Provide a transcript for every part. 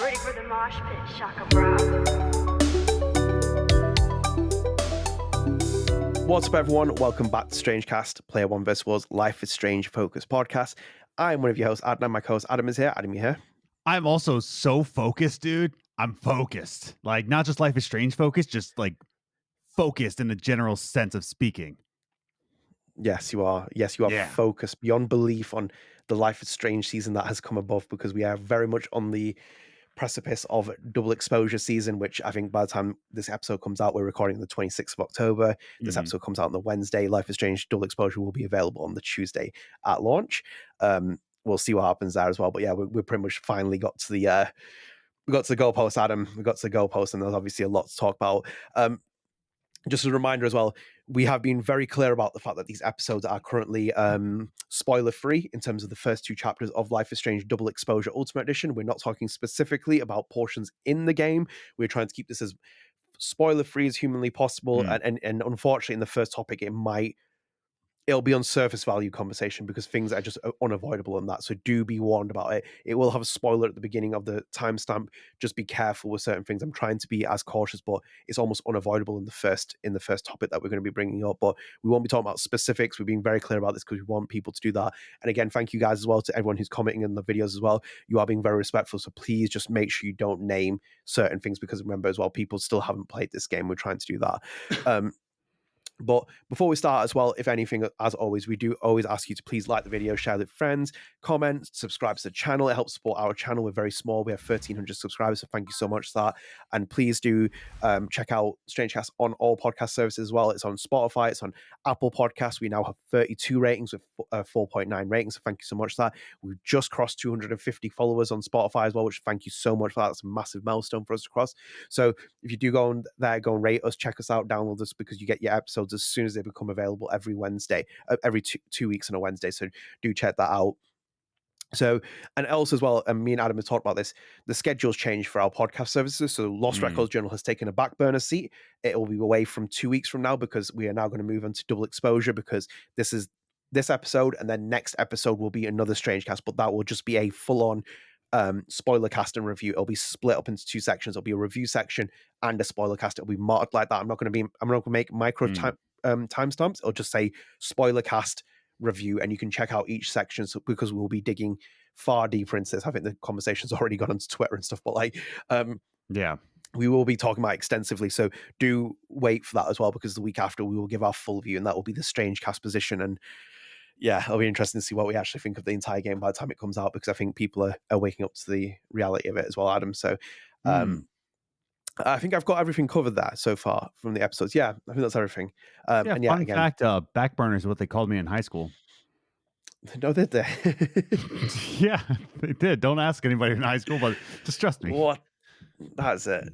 Ready for the mosh pit, Shaka Bra. What's up, everyone? Welcome back to StrangeCast, Player One vs. World's Life is Strange focused podcast. I'm one of your hosts, Adnan. My co-host Adam is here. Adam, you here? I'm also so focused, dude. I'm focused. Like, not just Life is Strange focused, just like focused in the general sense of speaking. Yes, you are. Yes, you are Yeah. focused beyond belief on the Life is Strange season that has come above, because we are very much on the precipice of double exposure season, which I think by the time this episode comes out, we're recording the 26th of October. This episode comes out on the Wednesday. Life is Strange double exposure will be available on the Tuesday at launch. We'll see what happens there as well. But yeah, we pretty much finally got to the goalpost, Adam. We got to the goalpost, and there's obviously a lot to talk about. Just as a reminder as well, we have been very clear about the fact that these episodes are currently spoiler-free in terms of the first two chapters of Life is Strange Double Exposure Ultimate Edition. We're not talking specifically about portions in the game. We're trying to keep this as spoiler-free as humanly possible. And unfortunately, in the first topic, it'll be on surface value conversation because things are just unavoidable on that. So do be warned about it. It will have a spoiler at the beginning of the timestamp. Just be careful with certain things. I'm trying to be as cautious, but it's almost unavoidable in the first topic that we're going to be bringing up. But we won't be talking about specifics. We're being very clear about this because we want people to do that. And again, thank you guys as well to everyone who's commenting in the videos as well. You are being very respectful. So please just make sure you don't name certain things, because remember as well, people still haven't played this game. We're trying to do that. But before we start as well, if anything, as always, we do always ask you to please like the video, share it with friends, comment, subscribe to the channel. It helps support our channel. We're very small. We have 1,300 subscribers, so thank you so much for that. And please do check out StrangeCast on all podcast services as well. It's on Spotify. It's on Apple Podcasts. We now have 32 ratings with 4.9 ratings, so thank you so much for that. We've just crossed 250 followers on Spotify as well, which thank you so much for that. That's a massive milestone for us to cross. So if you do go on there, go and rate us, check us out, download us, because you get your episodes as soon as they become available every Wednesday, every two weeks on a Wednesday. So do check that out. So, and also as well, and me and Adam have talked about this, the schedule's changed for our podcast services. So Lost Records Journal has taken a back burner seat. It will be away from 2 weeks from now, because we are now going to move on to double exposure, because this is this episode, and then next episode will be another StrangeCast, but that will just be a full-on spoiler cast and review. It'll be split up into two sections. It'll be a review section and a spoiler cast. It'll be marked like that. I'm not going to make micro timestamps. It'll just say spoiler cast review, and you can check out each section, because we'll be digging far deeper into this. I think the conversation's already gone onto Twitter and stuff, but we will be talking about it extensively. So do wait for that as well, because the week after we will give our full view, and that will be the StrangeCast position. And yeah, it'll be interesting to see what we actually think of the entire game by the time it comes out, because I think people are waking up to the reality of it as well, Adam. So I think I've got everything covered there so far from the episodes. Yeah, I think that's everything. Fun fact, backburners is what they called me in high school. No, did they? Yeah, they did. Don't ask anybody in high school, but just trust me. What? That's it.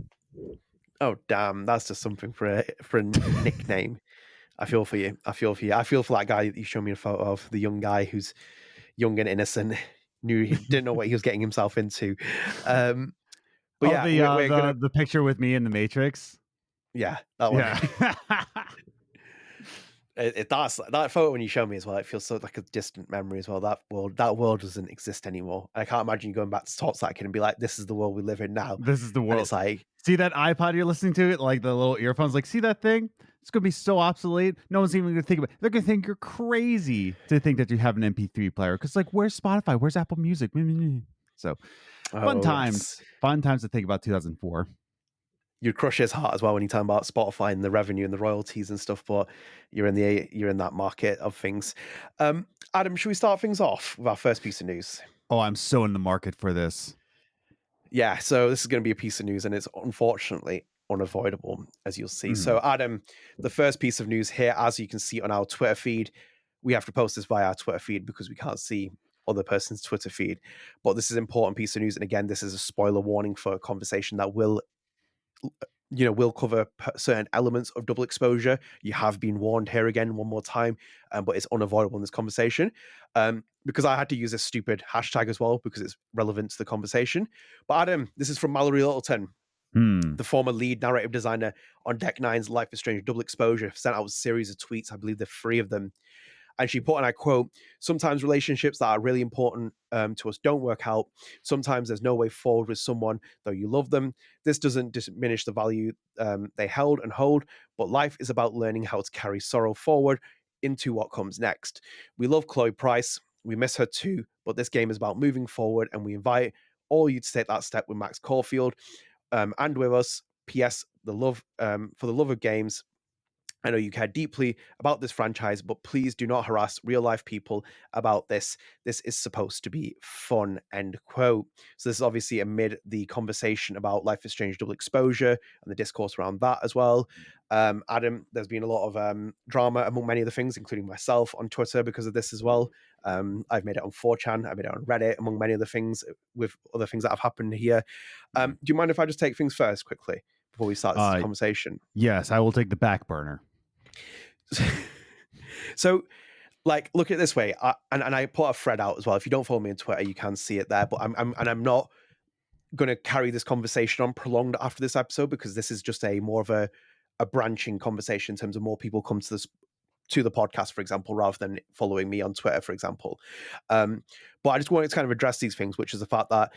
Oh, damn. That's just something for a nickname. I feel for you. I feel for that guy that you showed me a photo of, the young guy who's young and innocent, didn't know what he was getting himself into. But the picture with me in the Matrix. Yeah, that one. Yeah. That photo when you show me as well, it feels so like a distant memory as well. That world doesn't exist anymore. I can't imagine you going back to talk that kid and be like, "This is the world we live in now. This is the world." And it's like, see that iPod you're listening to, it like the little earphones. Like, see that thing? It's gonna be so obsolete. No one's even gonna think about it. They're gonna think you're crazy to think that you have an MP3 player. Because like, where's Spotify? Where's Apple Music? So fun times to think about 2004. You'd crush his heart as well when you talk about Spotify and the revenue and the royalties and stuff, but you're in that market of things. Adam, should we start things off with our first piece of news? Oh, I'm so in the market for this. Yeah, so this is going to be a piece of news, and it's unfortunately unavoidable, as you'll see. So, Adam, the first piece of news here, as you can see on our Twitter feed, we have to post this via our Twitter feed because we can't see other person's Twitter feed. But this is an important piece of news, and again, this is a spoiler warning for a conversation that will cover certain elements of double exposure. You have been warned here again one more time, but it's unavoidable in this conversation, because I had to use a stupid hashtag as well because it's relevant to the conversation. But Adam, this is from Mallory Littleton, the former lead narrative designer on Deck Nine's Life is Strange Double Exposure, sent out a series of tweets. I believe there are 3 of them. And she put, and I quote, "Sometimes relationships that are really important to us don't work out. Sometimes there's no way forward with someone, though you love them. This doesn't diminish the value they held and hold, but life is about learning how to carry sorrow forward into what comes next. We love Chloe Price. We miss her too, but this game is about moving forward, and we invite all you to take that step with Max Caulfield and with us. P.S. For the love of games, I know you care deeply about this franchise, but please do not harass real life people about this. This is supposed to be fun," end quote. So this is obviously amid the conversation about Life is Strange Double Exposure and the discourse around that as well. Adam, there's been a lot of drama among many of the things, including myself on Twitter because of this as well. I've made it on 4chan, I've made it on Reddit, among many other things with other things that have happened here. Do you mind if I just take things first quickly before we start this conversation? Yes, I will take the back burner. So, like, look at it this way, and I put a thread out as well. If you don't follow me on Twitter, you can see it there. But I'm not going to carry this conversation on prolonged after this episode, because this is just a more of a branching conversation in terms of more people come to the podcast, for example, rather than following me on Twitter, for example. But I just wanted to kind of address these things, which is the fact that,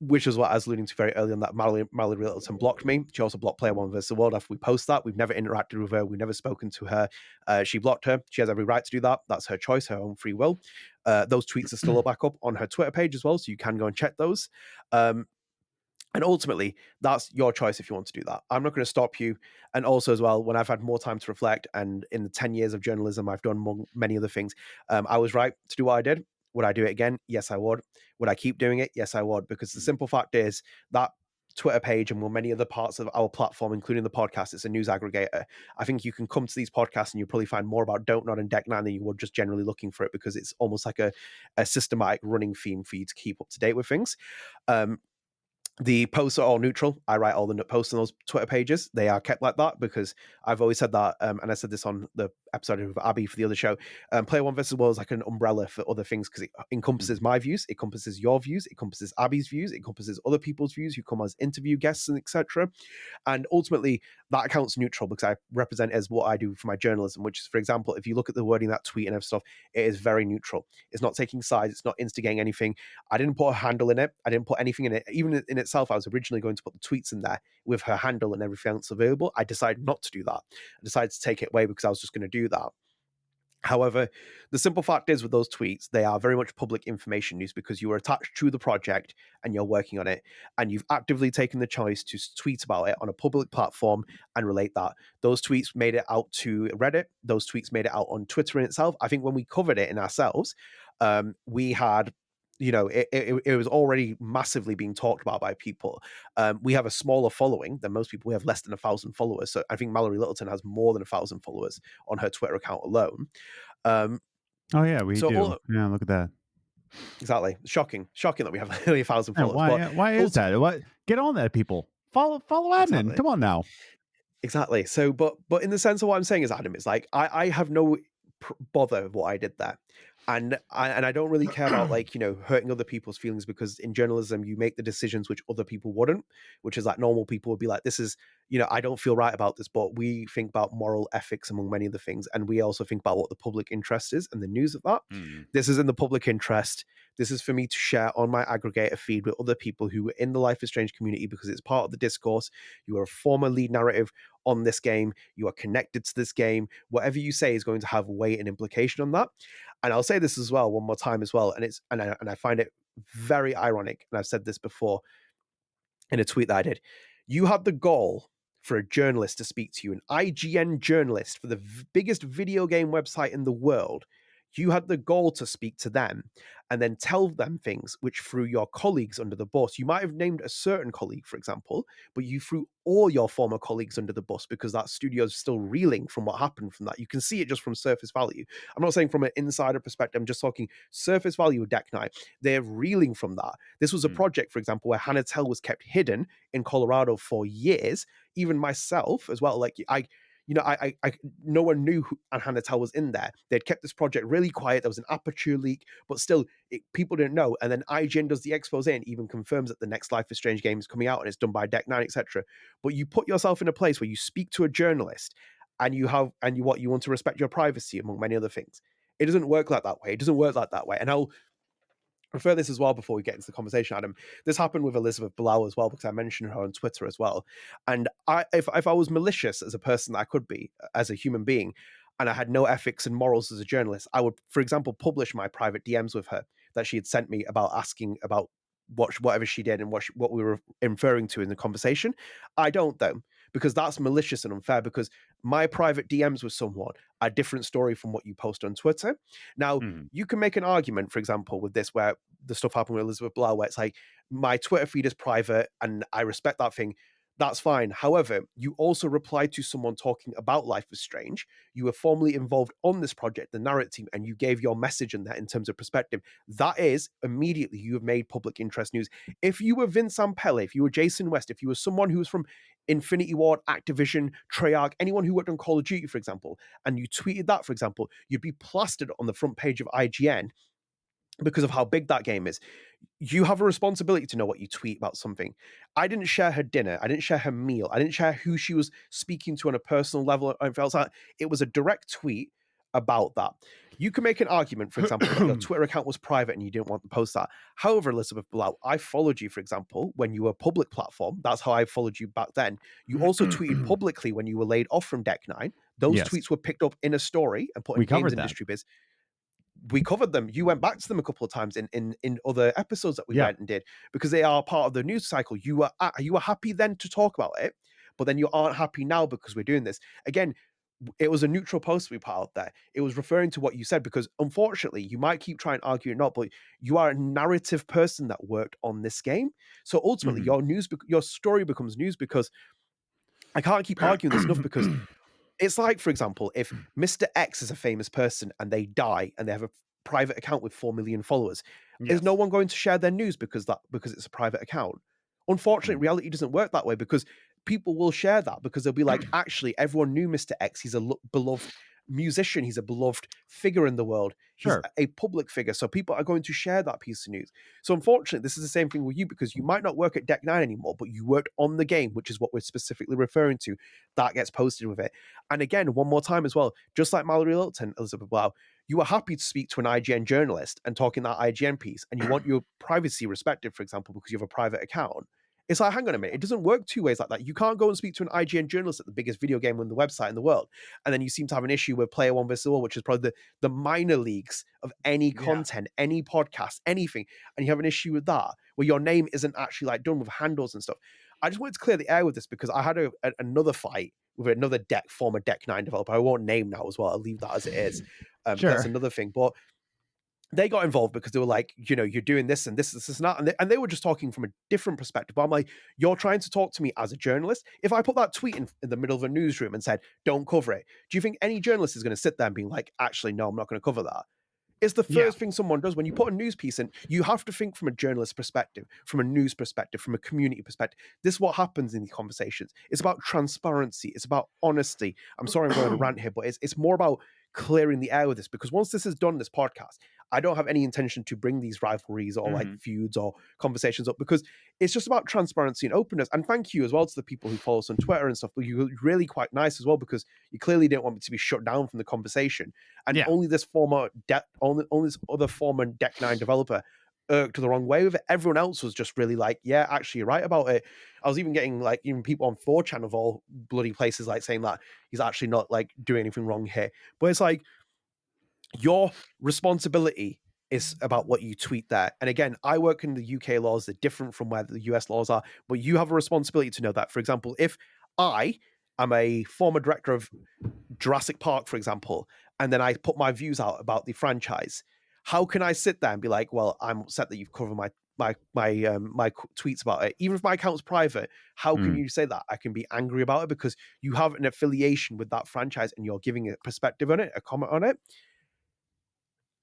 which is what I was alluding to very early on, that Mallory Littleton blocked me. She also blocked Player One vs. the World after we post that. We've never interacted with her. We've never spoken to her. She blocked her. She has every right to do that. That's her choice, her own free will. Those tweets are still back up on her Twitter page as well, so you can go and check those. And ultimately, that's your choice if you want to do that. I'm not going to stop you. And also as well, when I've had more time to reflect, and in the 10 years of journalism I've done among many other things, I was right to do what I did. Would I do it again? Yes, I would. Would I keep doing it? Yes, I would. Because the simple fact is that Twitter page and many other parts of our platform, including the podcast, it's a news aggregator. I think you can come to these podcasts and you'll probably find more about Don't Nod and Deck Nine than you would just generally looking for it, because it's almost like a systematic running theme for you to keep up to date with things. The posts are all neutral. I write all the posts on those Twitter pages. They are kept like that because I've always said that, and I said this on the episode of Abby for the other show. Player One vs. World is like an umbrella for other things, because it encompasses my views, it encompasses your views, it encompasses Abby's views, it encompasses other people's views who come as interview guests and etc. And ultimately, that account's neutral because I represent it as what I do for my journalism, which is, for example, if you look at the wording of that tweet and stuff, it is very neutral. It's not taking sides. It's not instigating anything. I didn't put a handle in it. I didn't put anything in it. Even in itself, I was originally going to put the tweets in there with her handle and everything else available. I decided not to do that. I decided to take it away because I was just going to do that. However, the simple fact is with those tweets, they are very much public information news because you are attached to the project and you're working on it, and you've actively taken the choice to tweet about it on a public platform and relate that. Those tweets made it out to Reddit. Those tweets made it out on Twitter in itself. I think when we covered it in ourselves, we had, it was already massively being talked about by people. We have a smaller following than most people. We have less than 1,000 followers. So I think Mallory Littleton has more than 1,000 followers on her Twitter account alone. Oh yeah, we do. Yeah, look at that. Exactly. Shocking that we have nearly 1,000 followers. Why is that? What? Get on that, people. Follow Adnan. Exactly. Come on now. Exactly. So, but in the sense of what I'm saying is, Adam, it's like I have no bother with what I did there. And I don't really care about hurting other people's feelings, because in journalism you make the decisions which other people wouldn't, which is like normal people would be like, this is, I don't feel right about this, but we think about moral ethics among many other things, and we also think about what the public interest is and the news of that. This is in the public interest. This is for me to share on my aggregator feed with other people who are in the Life is Strange community, because it's part of the discourse. You are a former lead narrative on this game. You are connected to this game. Whatever you say is going to have weight and implication on that. And I'll say this as well one more time as well, and I find it very ironic, and I've said this before in a tweet that I did. You had the gall for a journalist to speak to you, an IGN journalist for the biggest video game website in the world. You had the gall to speak to them and then tell them things which threw your colleagues under the bus. You might have named a certain colleague, for example, but you threw all your former colleagues under the bus because that studio is still reeling from what happened from that. You can see it just from surface value. I'm not saying from an insider perspective. I'm just talking surface value of Deck Knight. They're reeling from that. This was a project, for example, where Hannah Telle was kept hidden in Colorado for years. Even myself as well. No one knew Hannah Telle was in there. They'd kept this project really quiet. There was an aperture leak, but still, people didn't know. And then IGN does the expose and even confirms that the next Life is Strange game is coming out and it's done by Deck Nine, etc. But you put yourself in a place where you speak to a journalist and you want to respect your privacy, among many other things. It doesn't work like that way. It doesn't work like that way. And I'll refer this as well before we get into the conversation, Adam. This happened with Elizabeth Bilal as well, because I mentioned her on Twitter as well. And if I was malicious as a person that I could be, as a human being, and I had no ethics and morals as a journalist, I would, for example, publish my private DMs with her that she had sent me about asking about whatever she did and what we were inferring to in the conversation. I don't, though, because that's malicious and unfair, because my private DMs with someone are a different story from what you post on Twitter. Now, Mhm. you can make an argument, for example, with this, where the stuff happened with Elizabeth Blau, where it's like, my Twitter feed is private and I respect that thing. That's fine. However, you also replied to someone talking about Life is Strange. You were formally involved on this project, the narrative team, and you gave your message in that in terms of perspective. That is immediately you have made public interest news. If you were Vince Ampelle, if you were Jason West, if you were someone who was from Infinity Ward, Activision, Treyarch, anyone who worked on Call of Duty, for example, and you tweeted that, for example, you'd be plastered on the front page of IGN because of how big that game is. You have a responsibility to know what you tweet about something. I didn't share her dinner. I didn't share her meal. I didn't share who she was speaking to on a personal level. It was a direct tweet about that. You can make an argument, for example, that your Twitter account was private and you didn't want to post that. However, Elizabeth Blau, I followed you, for example, when you were a public platform. That's how I followed you back then. You also tweeted publicly when you were laid off from Deck 9. Those Yes. tweets were picked up in a story and put We in Games covered that. Industry Biz. We covered them. You went back to them a couple of times in other episodes that we Yeah. went and did, because they are part of the news cycle. You were happy then to talk about it, but then you aren't happy now because we're doing this again. It was a neutral post we put out there. It was referring to what you said, because unfortunately you might keep trying to argue or not, but you are a narrative person that worked on this game. So ultimately your story becomes news, because I can't keep arguing this enough, because it's like, for example, if Mr. X is a famous person and they die and they have a private account with 4 million followers, is no one going to share their news because it's a private account? Unfortunately, reality doesn't work that way, because people will share that, because they'll be like, actually, everyone knew Mr. X. He's a beloved musician. He's a beloved figure in the world. He's Sure. a public figure. So people are going to share that piece of news. So unfortunately, this is the same thing with you, because you might not work at Deck 9 anymore, but you worked on the game, which is what we're specifically referring to. That gets posted with it. And again, one more time as well, just like Mallory Littleton, Elizabeth Blau, you are happy to speak to an IGN journalist and talk in that IGN piece, and you want your privacy respected, for example, because you have a private account. It's like, hang on a minute, it doesn't work two ways like that. You can't go and speak to an IGN journalist at the biggest video game on the website in the world, and then you seem to have an issue with Player One vs. All, which is probably the minor leagues of any content, any podcast, anything, and you have an issue with that, where your name isn't actually like done with handles and stuff. I just wanted to clear the air with this, because I had another fight with another former Deck 9 developer. I won't name now as well. I'll leave that as it is. Sure. That's another thing. But they got involved because they were like, you're doing this and this and that. And they were just talking from a different perspective. But I'm like, you're trying to talk to me as a journalist. If I put that tweet in the middle of a newsroom and said, don't cover it, do you think any journalist is going to sit there and be like, actually, no, I'm not going to cover that? It's the first thing someone does when you put a news piece in. You have to think from a journalist perspective, from a news perspective, from a community perspective. This is what happens in these conversations. It's about transparency. It's about honesty. I'm sorry I'm going to rant here, but it's more about clearing the air with this, because once this is done, this podcast, I don't have any intention to bring these rivalries or like feuds or conversations up, because it's just about transparency and openness. And thank you as well to the people who follow us on Twitter and stuff. But you were really quite nice as well, because you clearly didn't want me to be shut down from the conversation. And only this only this other former Deck 9 developer irked the wrong way with it. Everyone else was just really like, yeah, actually you're right about it. I was even getting like even people on 4chan of all bloody places like saying that he's actually not like doing anything wrong here. But it's like, your responsibility is about what you tweet there. And again, I work in the UK laws. They're different from where the US laws are, but you have a responsibility to know that. For example, if I am a former director of Jurassic Park, for example, and then I put my views out about the franchise, how can I sit there and be like, well, I'm upset that you've covered my tweets about it, even if my account's private? How can you say that? I can be angry about it because you have an affiliation with that franchise and you're giving a perspective on it, a comment on it.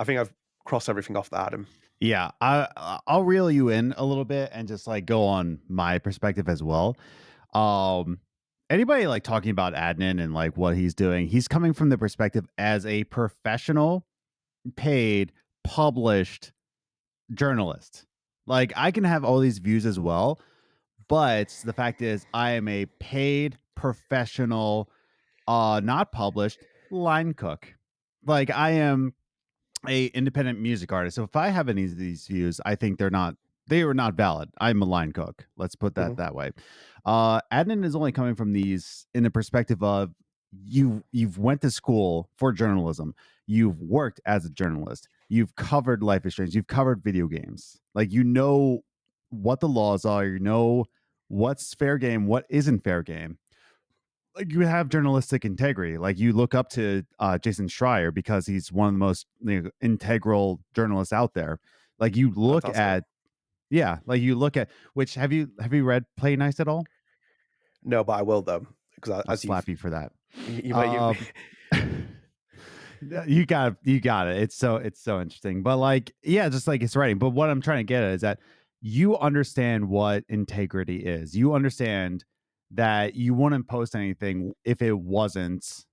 I think I've crossed everything off there, Adam. Yeah, I'll reel you in a little bit and just like go on my perspective as well. Anybody like talking about Adnan and like what he's doing, he's coming from the perspective as a professional, paid, published journalist. Like I can have all these views as well, but the fact is I am a paid professional, not published line cook. Like I am a independent music artist. So if I have any of these views, I think they are not valid. I'm Michel Koch. Let's put Hmm. that way. Adnan is only coming from these in the perspective of you've went to school for journalism. You've worked as a journalist. You've covered Life is Strange. You've covered video games. Like you know what the laws are. You know what's fair game, what isn't fair game. Like you have journalistic integrity. Like you look up to Jason Schreier because he's one of the most integral journalists out there. Like you look Fantastic. at yeah, like you look at which have you read Play Nice at all? No, but I will though, because I'll as you've slap you for that. you Um, you got it. It's so interesting. But like, yeah, just like it's writing. But what I'm trying to get at is that you understand what integrity is. You understand that you wouldn't post anything if it wasn't,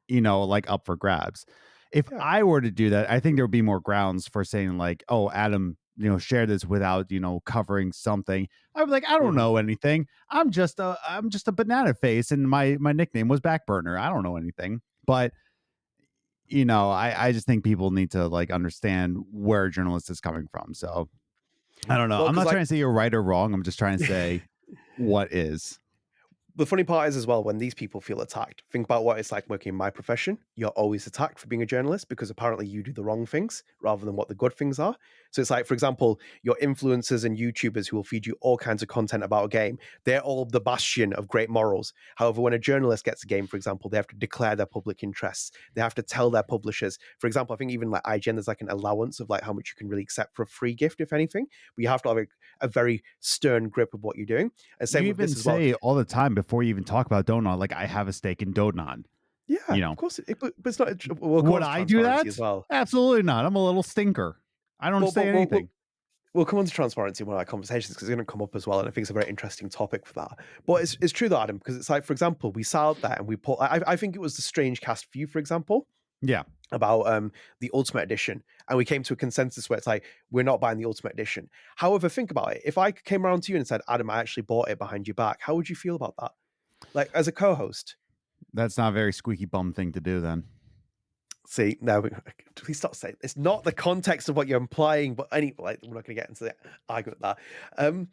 like up for grabs. If yeah. I were to do that, I think there would be more grounds for saying like, oh, Adam, share this without, covering something. I'd be like, I don't Hmm. know anything. I'm just a banana face and my nickname was Backburner. I don't know anything. But I just think people need to like understand where a journalist is coming from. So I don't know. Well, I'm because not like trying to say you're right or wrong. I'm just trying to say what is. the funny part is as well, when these people feel attacked, think about what it's like working in my profession. You're always attacked for being a journalist because apparently you do the wrong things rather than what the good things are. So it's like, for example, your influencers and YouTubers who will feed you all kinds of content about a game, they're all the bastion of great morals. However, when a journalist gets a game, for example, they have to declare their public interests. They have to tell their publishers. For example, I think even like IGN, there's like an allowance of like how much you can really accept for a free gift, if anything. But you have to have a very stern grip of what you're doing. And You same with even this as well. say all the time before you even talk about Donut, like I have a stake in Donut. Yeah, You of know, course. But it's not. We'll come on would to I do transparency as that? well. Absolutely not. I'm a little stinker. I don't But say but anything. we'll come on to transparency in one of our conversations because it's going to come up as well, and I think it's a very interesting topic for that. But it's true though, Adam, because it's like, for example, we sat out there and we put. I think it was the StrangeCast view, for example, Yeah, about the Ultimate Edition, and we came to a consensus where it's like we're not buying the Ultimate Edition. However, think about it. If I came around to you and said, Adam, I actually bought it behind your back, how would you feel about that? Like as a co-host. that's not a very squeaky bum thing to do then. See, no, please stop saying it's not the context of what you're implying, but anyway, like, we're not going to get into the argument there.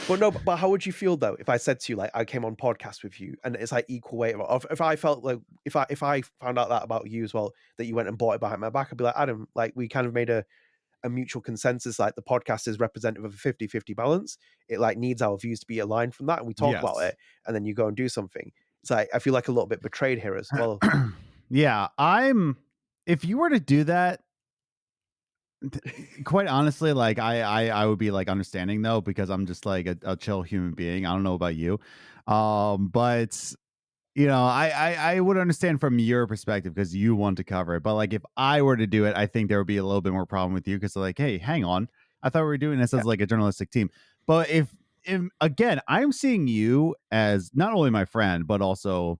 But no, but how would you feel though if I said to you, like, I came on podcast with you and it's like equal weight of if I felt like if I found out that about you as well, that you went and bought it behind my back, I'd be like, Adam, like, we kind of made a mutual consensus, like the podcast is representative of a 50-50 balance. It like needs our views to be aligned from that, and we talk about Yes. it, and then you go and do something. It's like I feel like a little bit betrayed here as well. Yeah, if you were to do that, quite honestly, like I would be like understanding though because I'm just like a chill human being. I don't know about you. But I would understand from your perspective because you want to cover it. But like if I were to do it, I think there would be a little bit more problem with you because like, hey, hang on. I thought we were doing this Yeah. as like a journalistic team. But if again, I'm seeing you as not only my friend, but also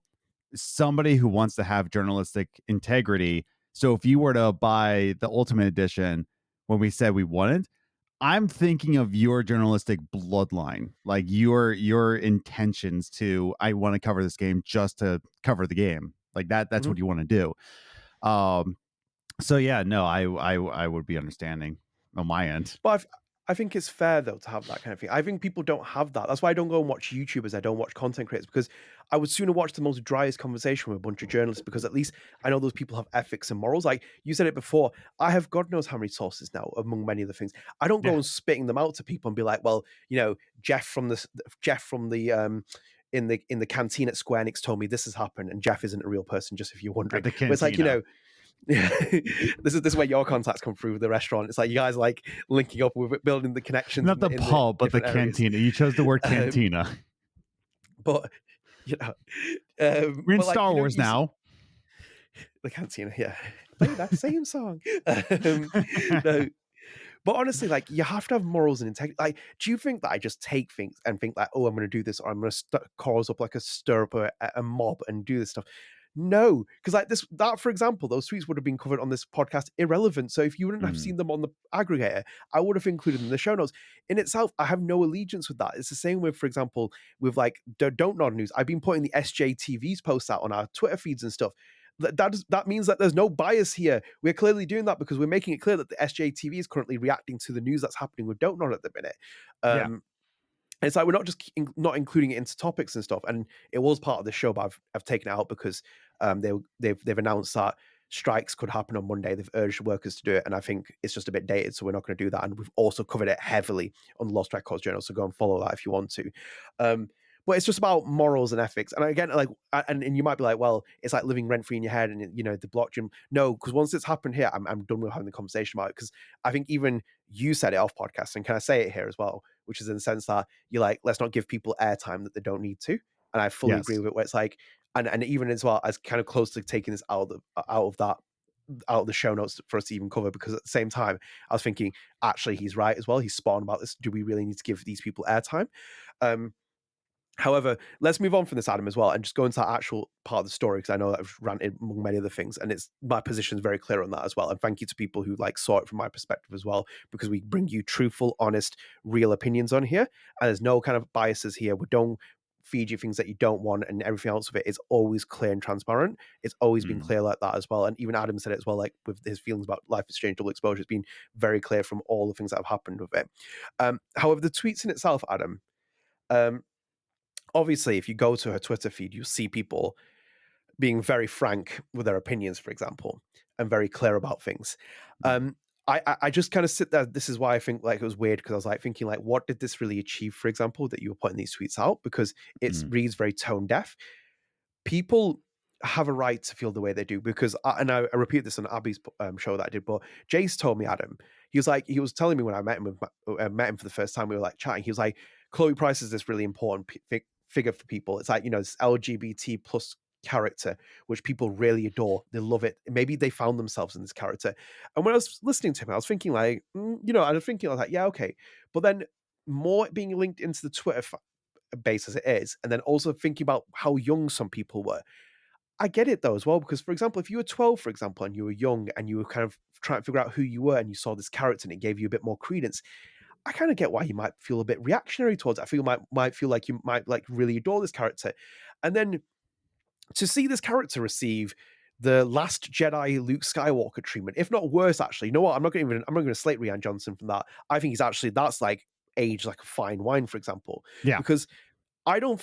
somebody who wants to have journalistic integrity. So if you were to buy the Ultimate Edition when we said we wouldn't, I'm thinking of your journalistic bloodline, like your intentions to I want to cover this game just to cover the game. Like that's Mhm. what you want to do. Um so yeah, no, I would be understanding on my end. But I think it's fair though to have that kind of thing. I think people don't have that. That's why I don't go and watch YouTubers. I don't watch content creators because I would sooner watch the most driest conversation with a bunch of journalists because at least I know those people have ethics and morals. Like you said it before, I have God knows how many sources now, among many other things. I don't go Yeah. and spitting them out to people and be like, well, Jeff from the in the canteen at Square Enix told me this has happened, and Jeff isn't a real person. Just if you're At wondering, the but it's like cantina. yeah, this is where your contacts come through with the restaurant. It's like you guys like linking up with building the connections Not in the the pub, but the different areas. cantina. You chose the word Um, cantina. but you know, We're in but like Star Wars you see now. the cantina, yeah, play that same song. No, but honestly, like you have to have morals and integrity. Like, do you think that I just take things and think like, oh, I'm going to do this, or I'm going to cause up like a stir up a mob and do this stuff? No, because like that for example, those tweets would have been covered on this podcast irrelevant. So if you wouldn't have Mm. seen them on the aggregator, I would have included them in the show notes. In itself, I have no allegiance with that. It's the same with, for example, with like Don't Nod News. I've been putting the SJTV's posts out on our Twitter feeds and stuff. that means that there's no bias here. We're clearly doing that because we're making it clear that the SJTV is currently reacting to the news that's happening with Don't Nod at the minute. It's like we're not just not including it into topics and stuff. And it was part of the show, but I've taken it out because they've announced that strikes could happen on Monday. They've urged workers to do it, and I think it's just a bit dated, so we're not going to do that. And we've also covered it heavily on the Lost Records Journal, so go and follow that if you want to. But it's just about morals and ethics. And again, like, and you might be like, well, it's like living rent free in your head, and the blockchain. No, because once it's happened here, I'm done with having the conversation about it. Because I think even you said it off podcast, and can I say it here as well? Which is in the sense that you're like, let's not give people airtime that they don't need to. And I fully agree with it. Where it's like, and even as well as kind of close to taking this out of the show notes for us to even cover, because at the same time I was thinking, actually, he's right as well. He's spot on about this. Do we really need to give these people airtime? However, let's move on from this, Adam, as well, and just go into that actual part of the story, because I know that I've ranted among many other things, and it's my position is very clear on that as well. And thank you to people who like saw it from my perspective as well, because we bring you truthful, honest, real opinions on here, and there's no kind of biases here. We don't feed you things that you don't want, and everything else of it is always clear and transparent. It's always been clear like that as well. And even Adam said it as well, like with his feelings about Life is Strange Double Exposure, it's been very clear from all the things that have happened with it. However, the tweets in itself, Adam, obviously, if you go to her Twitter feed, you'll see people being very frank with their opinions, for example, and very clear about things. I just kind of sit there. This is why I think like it was weird, because I was like thinking like, what did this really achieve, for example, that you were putting these tweets out? Because it reads very tone deaf. People have a right to feel the way they do, because I repeat this on Abby's show that I did, but Jace told me, Adam, he was telling me when I met him for the first time, we were like chatting, he was like, Chloe Price is this really important figure for people. It's like, this LGBT plus character, which people really adore. They love it. Maybe they found themselves in this character. And when I was listening to him, I was thinking like, I was like, yeah, okay. But then more being linked into the Twitter base as it is, and then also thinking about how young some people were. I get it though as well, because for example, if you were 12, for example, and you were young and you were kind of trying to figure out who you were, and you saw this character and it gave you a bit more credence, I kind of get why you might feel a bit reactionary towards it. I feel might feel like you might like really adore this character. And then to see this character receive the Last Jedi Luke Skywalker treatment, if not worse, actually, you know what? I'm not going to slate Rian Johnson from that. I think that's like aged like a fine wine, for example. Yeah. Because I don't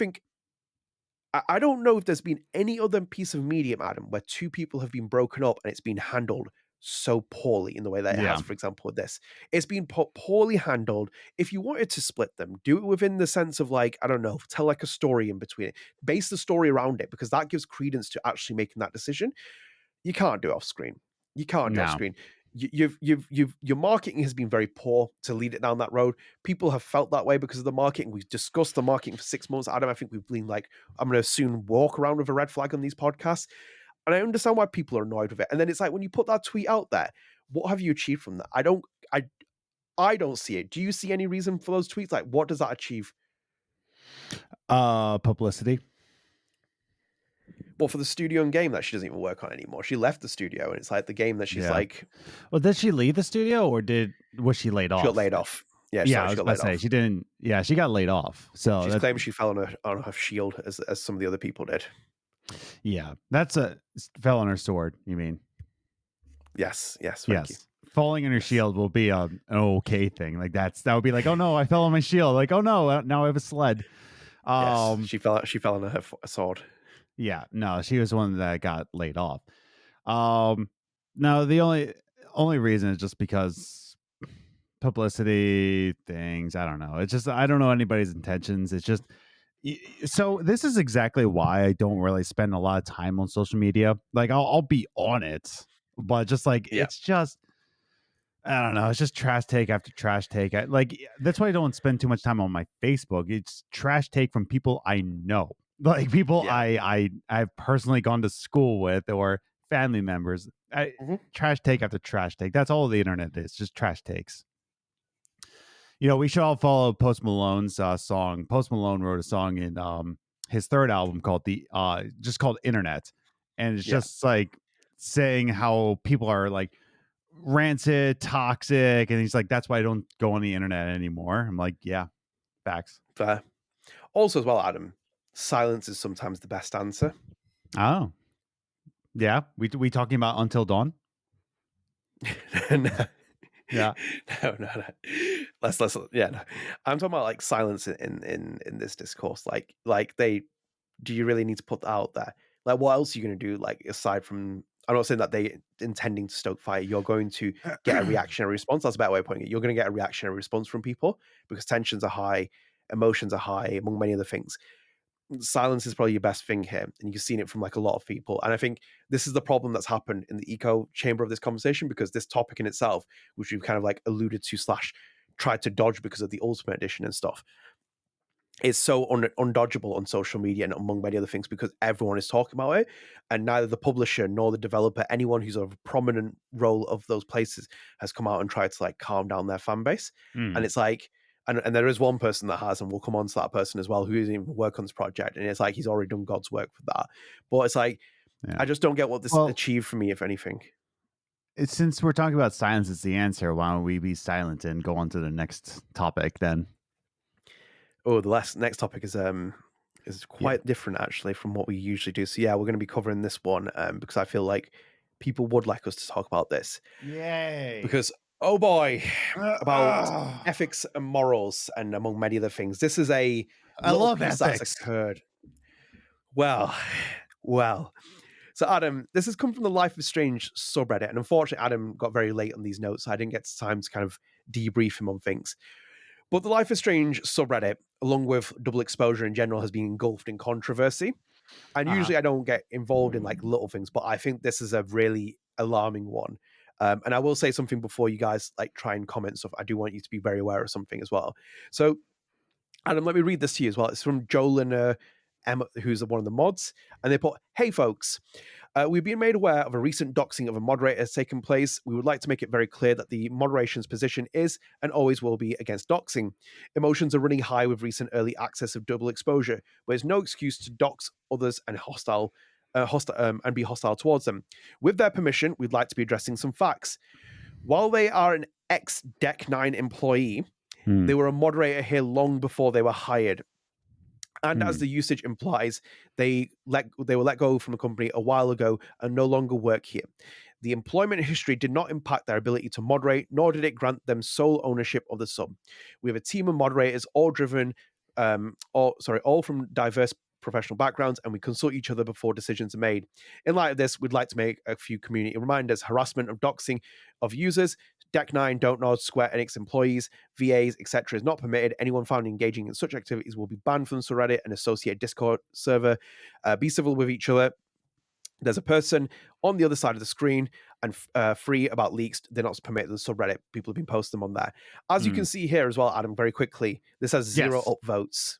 know if there's been any other piece of medium, Adam, where two people have been broken up and it's been handled so poorly in the way that it has, for example, with this. It's been poorly handled. If you wanted to split them, do it within the sense of like, I don't know, tell like a story in between it, base the story around it, because that gives credence to actually making that decision. You can't do it off screen. You can't do it off screen. Your marketing has been very poor to lead it down that road. People have felt that way because of the marketing. We've discussed the marketing for 6 months, Adam. I think we've been like, I'm going to soon walk around with a red flag on these podcasts. And I understand why people are annoyed with it. And then it's like, when you put that tweet out there, what have you achieved from that? I don't see it. Do you see any reason for those tweets? Like, what does that achieve? Publicity. Well, for the studio and game that she doesn't even work on anymore. She left the studio, and it's like the game that she's like. Well, did she leave the studio, or was she laid off? She got laid off. Yeah, I was about to say she didn't. Yeah, she got laid off. So she's claiming she fell on her shield as some of the other people did. Yeah, fell on her sword. You mean? Yes. Thank you. Falling on her shield will be an okay thing. Like that would be like, oh no, I fell on my shield. Like, oh no, now I have a sled. Yes, she fell on her sword. Yeah, no, she was one that got laid off. No, the only reason is just because publicity things. I don't know. It's just I don't know anybody's intentions. It's just so this is exactly why I don't really spend a lot of time on social media. Like I'll be on it, but just like it's just I don't know. It's just trash take after trash take. That's why I don't spend too much time on my Facebook. It's trash take from people I know. Like people I've personally gone to school with or family members. Trash take after trash take. That's all the internet is, just trash takes. We should all follow Post Malone's song. Post Malone wrote a song in his third album called just called Internet. And it's just like saying how people are like rancid, toxic. And he's like, that's why I don't go on the internet anymore. I'm like, yeah, facts. Fair. Also as well, Adam, silence is sometimes the best answer. Oh, Yeah, we talking about Until Dawn? No. Yeah. No. Let's yeah. No. I'm talking about like silence in this discourse. Like they do you really need to put that out there? Like what else are you gonna do? Like aside from I'm not saying that they intending to stoke fire, you're going to get a reactionary response. That's a better way of putting it. You're gonna get a reactionary response from people because tensions are high, emotions are high, among many other things. Silence is probably your best thing here, and you've seen it from like a lot of people. And I think this is the problem that's happened in the eco chamber of this conversation, because this topic in itself, which we've kind of like alluded to slash tried to dodge because of the Ultimate Edition and stuff, is so undodgeable on social media and among many other things because everyone is talking about it, and neither the publisher nor the developer, anyone who's of a prominent role of those places, has come out and tried to like calm down their fan base. And it's like, and there is one person that has, and we'll come on to that person as well, who doesn't even work on this project, and it's like he's already done God's work for that. But it's like, Yeah. I just don't get what this achieved for me, if anything. Since we're talking about silence is the answer, why don't we be silent and go on to the next topic then? Oh, the next topic is quite different actually from what we usually do. So yeah, we're going to be covering this one because I feel like people would like us to talk about this. Yay! Because oh boy, about ethics and morals, and among many other things. This is a I love piece ethics. that's occurred. Well. So Adam, this has come from the Life is Strange subreddit, and unfortunately, Adam got very late on these notes, so I didn't get time to kind of debrief him on things. But the Life is Strange subreddit, along with Double Exposure in general, has been engulfed in controversy. And usually I don't get involved in like little things, but I think this is a really alarming one. And I will say something before you guys like try and comment stuff. I do want you to be very aware of something as well. So, Adam, let me read this to you as well. It's from Joel and Emma, who's one of the mods, and they put, "Hey folks, we've been made aware of a recent doxing of a moderator has taken place. We would like to make it very clear that the moderation's position is and always will be against doxing. Emotions are running high with recent early access of Double Exposure, but it's no excuse to dox others and and be hostile towards them. With their permission, we'd like to be addressing some facts. While they are an ex-Deck 9 employee, they were a moderator here long before they were hired. And as the usage implies, they were let go from the company a while ago and no longer work here. The employment history did not impact their ability to moderate, nor did it grant them sole ownership of the sub. We have a team of moderators, all from diverse professional backgrounds, and we consult each other before decisions are made. In light of this, we'd like to make a few community reminders. Harassment of doxing of users, Deck 9, Don't Nod, Square Enix employees, VAs, etc. is not permitted. Anyone found engaging in such activities will be banned from subreddit and associated Discord server. Be civil with each other. There's a person on the other side of the screen, and free about leaks. They're not permitted in the subreddit. People have been posting them on there. As you can see here as well, Adam, very quickly, this has 0 upvotes.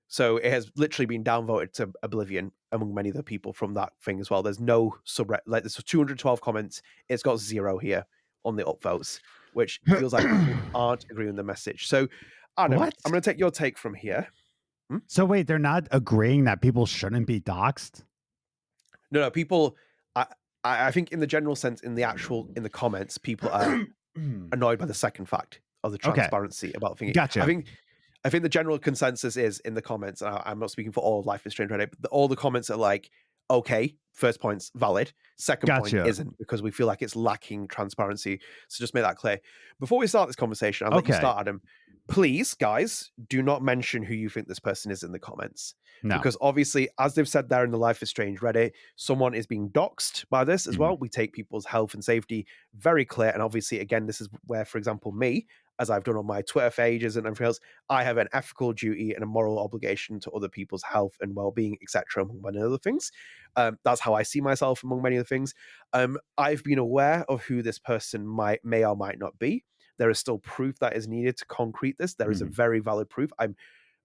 So it has literally been downvoted to oblivion among many other people from that thing as well. There's no subreddit. Like there's 212 comments. It's got 0 here on the upvotes, which feels like people aren't agreeing with the message. So, Adam, I'm going to take your take from here. So wait, they're not agreeing that people shouldn't be doxxed? No, people. I think in the general sense, in the comments, people are annoyed by the second fact of the transparency about things. Gotcha. I think the general consensus is in the comments. I'm not speaking for all of Life is Strange Reddit, but all the comments are like, okay, first point's valid. Second point isn't, because we feel like it's lacking transparency. So just make that clear. Before we start this conversation, I'll let you start, Adam. Please, guys, do not mention who you think this person is in the comments. No. Because obviously, as they've said there in the Life is Strange Reddit, someone is being doxxed by this as well. We take people's health and safety very clear. And obviously, again, this is where, for example, me, as I've done on my Twitter pages and everything else, I have an ethical duty and a moral obligation to other people's health and well-being, etc., among many other things. That's how I see myself, among many other things. I've been aware of who this person may or might not be. There is still proof that is needed to concrete this. There is a very valid proof. I'm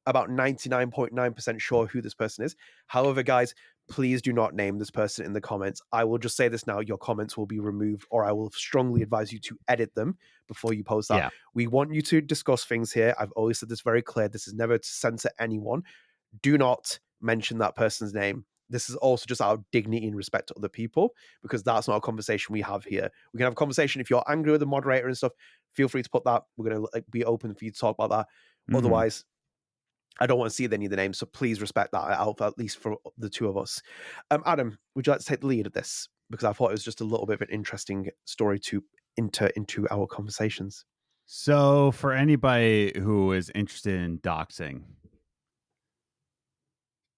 about 99.9% sure who this person is. However, guys, please do not name this person in the comments. I will just say this now. Your comments will be removed, or I will strongly advise you to edit them before you post that. Yeah. We want you to discuss things here. I've always said this very clear. This is never to censor anyone. Do not mention that person's name. This is also just out of dignity and respect to other people, because that's not a conversation we have here. We can have a conversation. If you're angry with the moderator and stuff, feel free to put that. We're going to be open for you to talk about that. Otherwise, I don't want to see any of the names, so please respect that out, at least for the two of us. Adam, would you like to take the lead of this? Because I thought it was just a little bit of an interesting story to into our conversations. So, for anybody who is interested in doxing,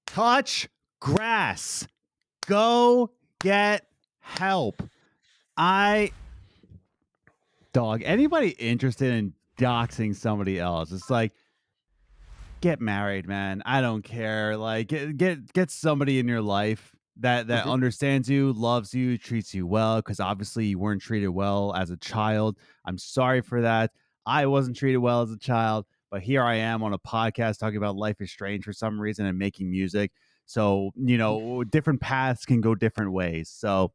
touch grass. Go get help. Anybody interested in doxing somebody else, it's like, get married, man. I don't care. Like, get somebody in your life that Mhm. understands you, loves you, treats you well, because obviously you weren't treated well as a child. I'm sorry for that. I wasn't treated well as a child, but here I am on a podcast talking about Life is Strange for some reason and making music. So, different paths can go different ways. So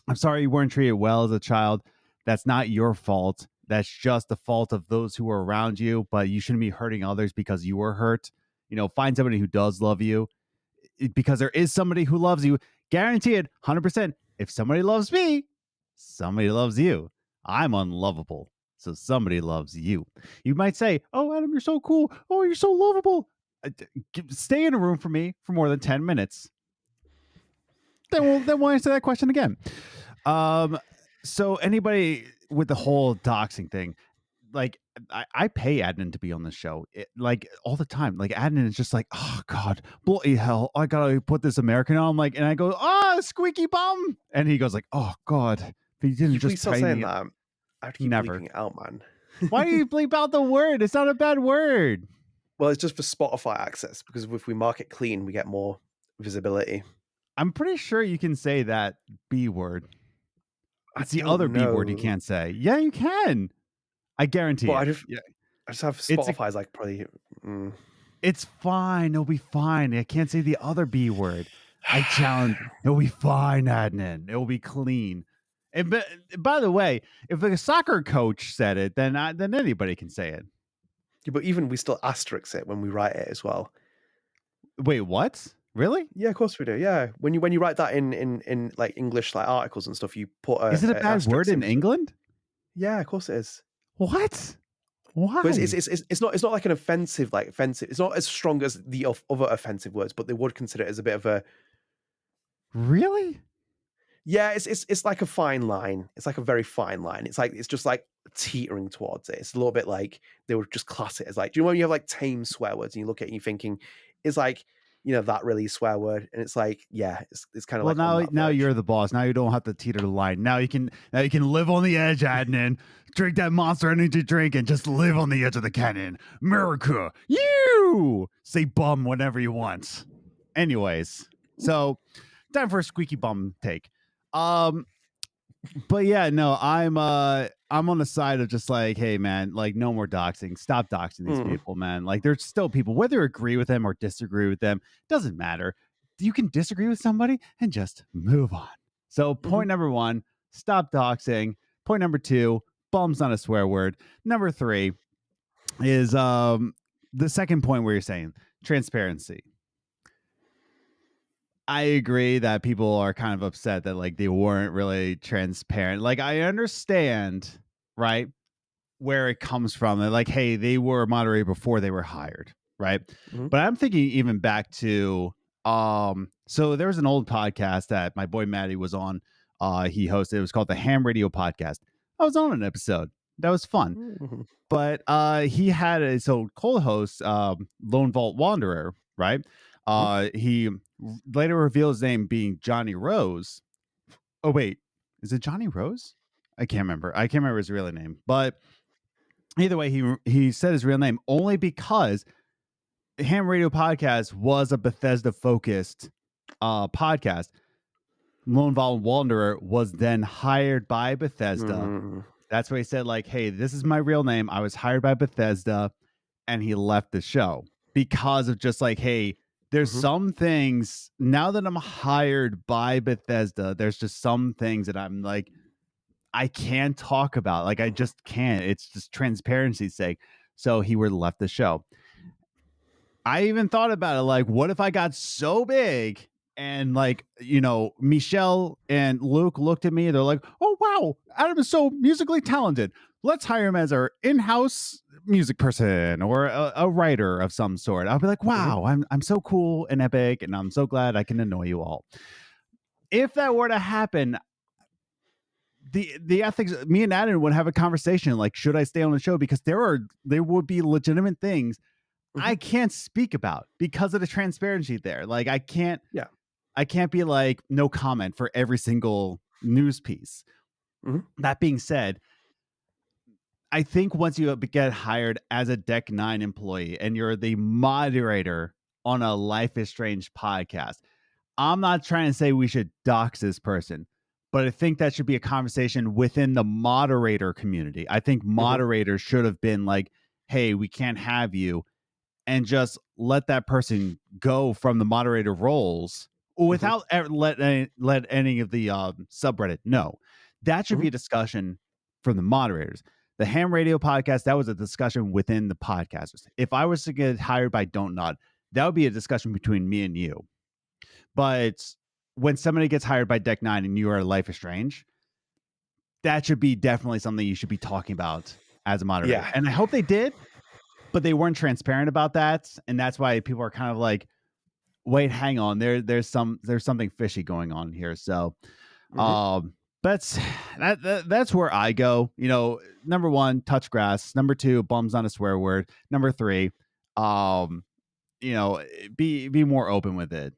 I'm sorry you weren't treated well as a child. That's not your fault. That's just the fault of those who were around you, but you shouldn't be hurting others because you were hurt. Find somebody who does love you, because there is somebody who loves you. Guaranteed, 100%. If somebody loves me, somebody loves you. I'm unlovable, so somebody loves you. You might say, "Oh, Adam, you're so cool. Oh, you're so lovable." Stay in a room for me for more than 10 minutes. Then we'll answer that question again. So anybody with the whole doxing thing, like, I pay Adnan to be on this show, like, all the time. Like, Adnan is just like, oh God, bloody hell, I gotta put this American on. Like, and I go, squeaky bum, and he goes like, oh God, if he Can didn't you please just stop pay saying me. that? I have to keep Never. bleeping it out, man. Why do you bleep out the word? It's not a bad word. Well, it's just for Spotify access, because if we mark it clean, we get more visibility. I'm pretty sure you can say that B word. It's the other don't B word you know, can't say. Yeah, you can. I guarantee but it. Yeah. I just have It's Spotify's like probably. It's fine. It'll be fine. I can't say the other B word. I challenge. It'll be fine, Adnan. It'll be clean. And by the way, if a soccer coach said it, then anybody can say it. Yeah, but even we still asterisk it when we write it as well. Wait, what? Really? Yeah, of course we do. Yeah, when you write that in like English like articles and stuff, you put Is it a a bad word asterisk in in between. England? Yeah, of course it is. What? But Why? it's not like an offensive, like offensive. It's not as strong as the other offensive words, but they would consider it as a bit of a. Really? Yeah, it's like a fine line. It's like a very fine line. It's just like teetering towards it. It's a little bit like they would just class it as like. Do you know when you have like tame swear words and you look at it and you're thinking, is like, that really a swear word? And it's like, yeah, it's kind of Well, like on that now verge. you're the boss. Now you don't have to teeter the line. Now you can live on the edge, Adnan. Drink that Monster Energy drink and just live on the edge of the cannon. America, you say bum whenever you want. Anyways, so time for a squeaky bum take. But yeah, no, I'm on the side of just like, hey man, like, no more doxing. Stop doxing these Mm, people, man. Like, there's still people, whether you agree with them or disagree with them, doesn't matter. You can disagree with somebody and just move on. So mhm. point number 1, stop doxing. Point number 2, bum's not a swear word. Number 3 is the second point where you're saying transparency. I agree that people are kind of upset that, like, they weren't really transparent. Like, I understand, right, where it comes from. They're like, hey, they were a moderator before they were hired, right? Mhm. But I'm thinking even back to so there was an old podcast that my boy Maddie was on. He hosted. It was called the Ham Radio Podcast. I was on an episode. That was fun. Mhm. But he had a co-host, Lone Vault Wanderer, right? Mhm. He later revealed his name being Johnny Rose. Oh wait, is it Johnny Rose? I can't remember his real name. But either way, he said his real name only because the Ham Radio Podcast was a Bethesda focused podcast. Lone Vault Wanderer was then hired by Bethesda. Mhm. That's why he said, like, hey, this is my real name. I was hired by Bethesda, and he left the show because of just like, hey, there's Mhm. some things now that I'm hired by Bethesda, there's just some things that I'm like, I can't talk about. Like, I just can't. It's just transparency's sake. So he would left the show. I even thought about it, like, what if I got so big And like, Michelle and Luke looked at me. They're like, "Oh wow, Adam is so musically talented. Let's hire him as our in-house music person or a writer of some sort." I'll be like, Mhm. "Wow, I'm so cool and epic, and I'm so glad I can annoy you all." If that were to happen, the ethics, me and Adam would have a conversation like, should I stay on the show? Because there would be legitimate things I Mhm. can't speak about because of the transparency there. Like Yeah. I can't be like no comment for every single news piece. Mhm. That being said, I think once you get hired as a Deck 9 employee and you're the moderator on a Life is Strange podcast, I'm not trying to say we should dox this person, but I think that should be a conversation within the moderator community. I think Mhm. moderators should have been like, hey, we can't have you, and just let that person go from the moderator roles Mhm. without let any of the subreddit know. That should Mhm. be a discussion from the moderators. The Ham Radio podcast, that was a discussion within the podcasters. If I was to get hired by Don't Nod, that would be a discussion between me and you. But when somebody gets hired by Deck Nine and you are Life is Strange, that should be definitely something you should be talking about as a moderator. Yeah. And I hope they did, but they weren't transparent about that, and that's why people are kind of like, wait, hang on, there's something fishy going on here. So Mhm. um that's that's where I go. Number one, touch grass. Number two, bums on a swear word. Number three, um be more open with it.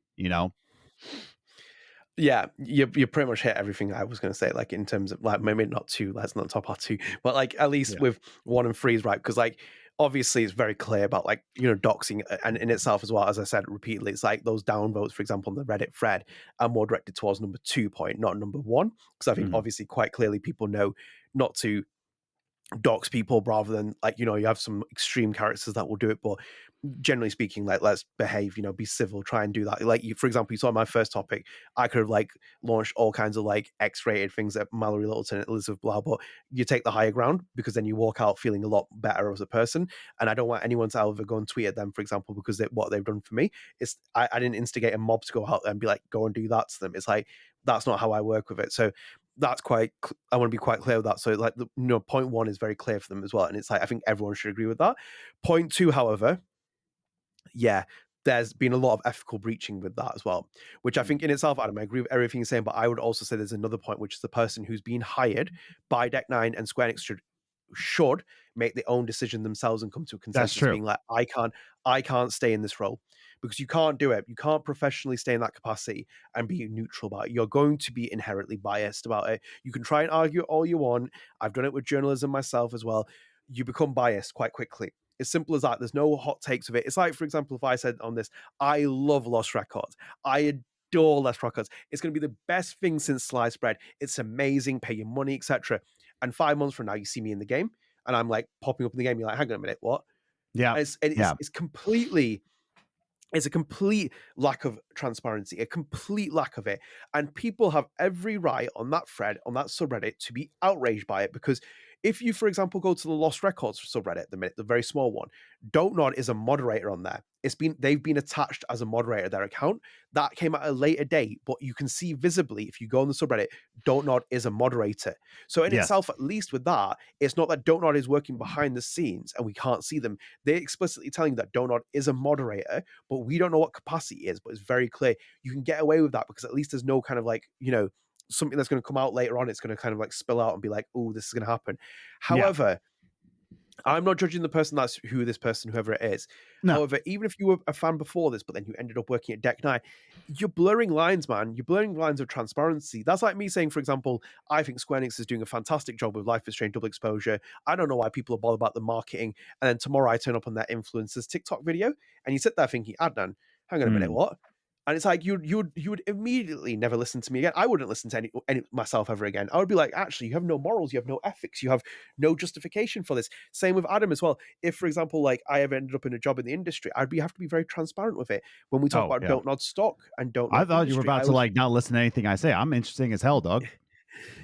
Yeah, you pretty much hit everything I was going to say. Like in terms of like maybe not two, let's not top our two, but like at least Yeah. with one and three is right because like obviously it's very clear about like doxing and in itself as well as I said repeatedly. It's like those downvotes, for example, on the Reddit thread are more directed towards number 2 point, not number one, because I think Mhm. obviously quite clearly people know not to dox people rather than like you have some extreme characters that will do it, but generally speaking, like let's behave, be civil, try and do that. Like you, for example, you saw my first topic, I could have like launched all kinds of like X-rated things at Mallory Littleton and Elizabeth Blau, but you take the higher ground because then you walk out feeling a lot better as a person. And I don't want anyone to ever go and tweet at them, for example, because what they've done for me is I didn't instigate a mob to go out there and be like, go and do that to them. It's like that's not how I work with it. So that's quite I want to be quite clear with that. So like point one is very clear for them as well, and it's like I think everyone should agree with that. Point two, however, yeah, there's been a lot of ethical breaching with that as well, which I think in itself, Adam, I agree with everything you're saying, but I would also say there's another point, which is the person who's been hired by Deck Nine and Square Enix should make their own decision themselves and come to a That's consensus, true. being like, I can't stay in this role because you can't do it. You can't professionally stay in that capacity and be neutral about it. You're going to be inherently biased about it. You can try and argue all you want. I've done it with journalism myself as well. You become biased quite quickly. As simple as that. There's no hot takes of it. It's like, for example, if I said on this, I love Lost Records. I adore Lost Records. It's going to be the best thing since sliced bread. It's amazing. Pay your money, etc. And 5 months from now, you see me in the game, and I'm like popping up in the game. You're like, hang on a minute, what? Yeah. And it's Yeah. it's completely it's a complete lack of transparency, a complete lack of it. And people have every right on that thread, on that subreddit, to be outraged by it. Because if you, for example, go to the Lost Records subreddit at the minute, the very small one, Don't Nod is a moderator on there. They've been attached as a moderator to their account. That came at a later date, but you can see visibly if you go on the subreddit, Don't Nod is a moderator. So in Yes. itself, at least with that, it's not that Don't Nod is working behind the scenes and we can't see them. They're explicitly telling you that Don't Nod is a moderator, but we don't know what capacity it is, but it's very clear. You can get away with that because at least there's no kind of like, something that's going to come out later on. It's going to kind of like spill out and be like, oh, this is going to happen. Yeah. However, I'm not judging the person that's whoever it is. No. However, even if you were a fan before this, but then you ended up working at Deck Nine, you're blurring lines, man. You're blurring lines of transparency. That's like me saying, for example, I think Square Enix is doing a fantastic job with Life is Strange Double Exposure. I don't know why people are bothered about the marketing. And then tomorrow I turn up on that influencer's TikTok video, and you sit there thinking, Adnan, hang on a minute, Mm. what? And it's like you would immediately never listen to me again. I wouldn't listen to any myself ever again. I would be like, actually, you have no morals, you have no ethics, you have no justification for this. Same with Adam as well. If, for example, like I ever ended up in a job in the industry, have to be very transparent with it. When we talk Oh, about yeah. Don't Nod stock and Don't I Nod thought you were industry, about to like not listen to anything I say. I'm interesting as hell, dog.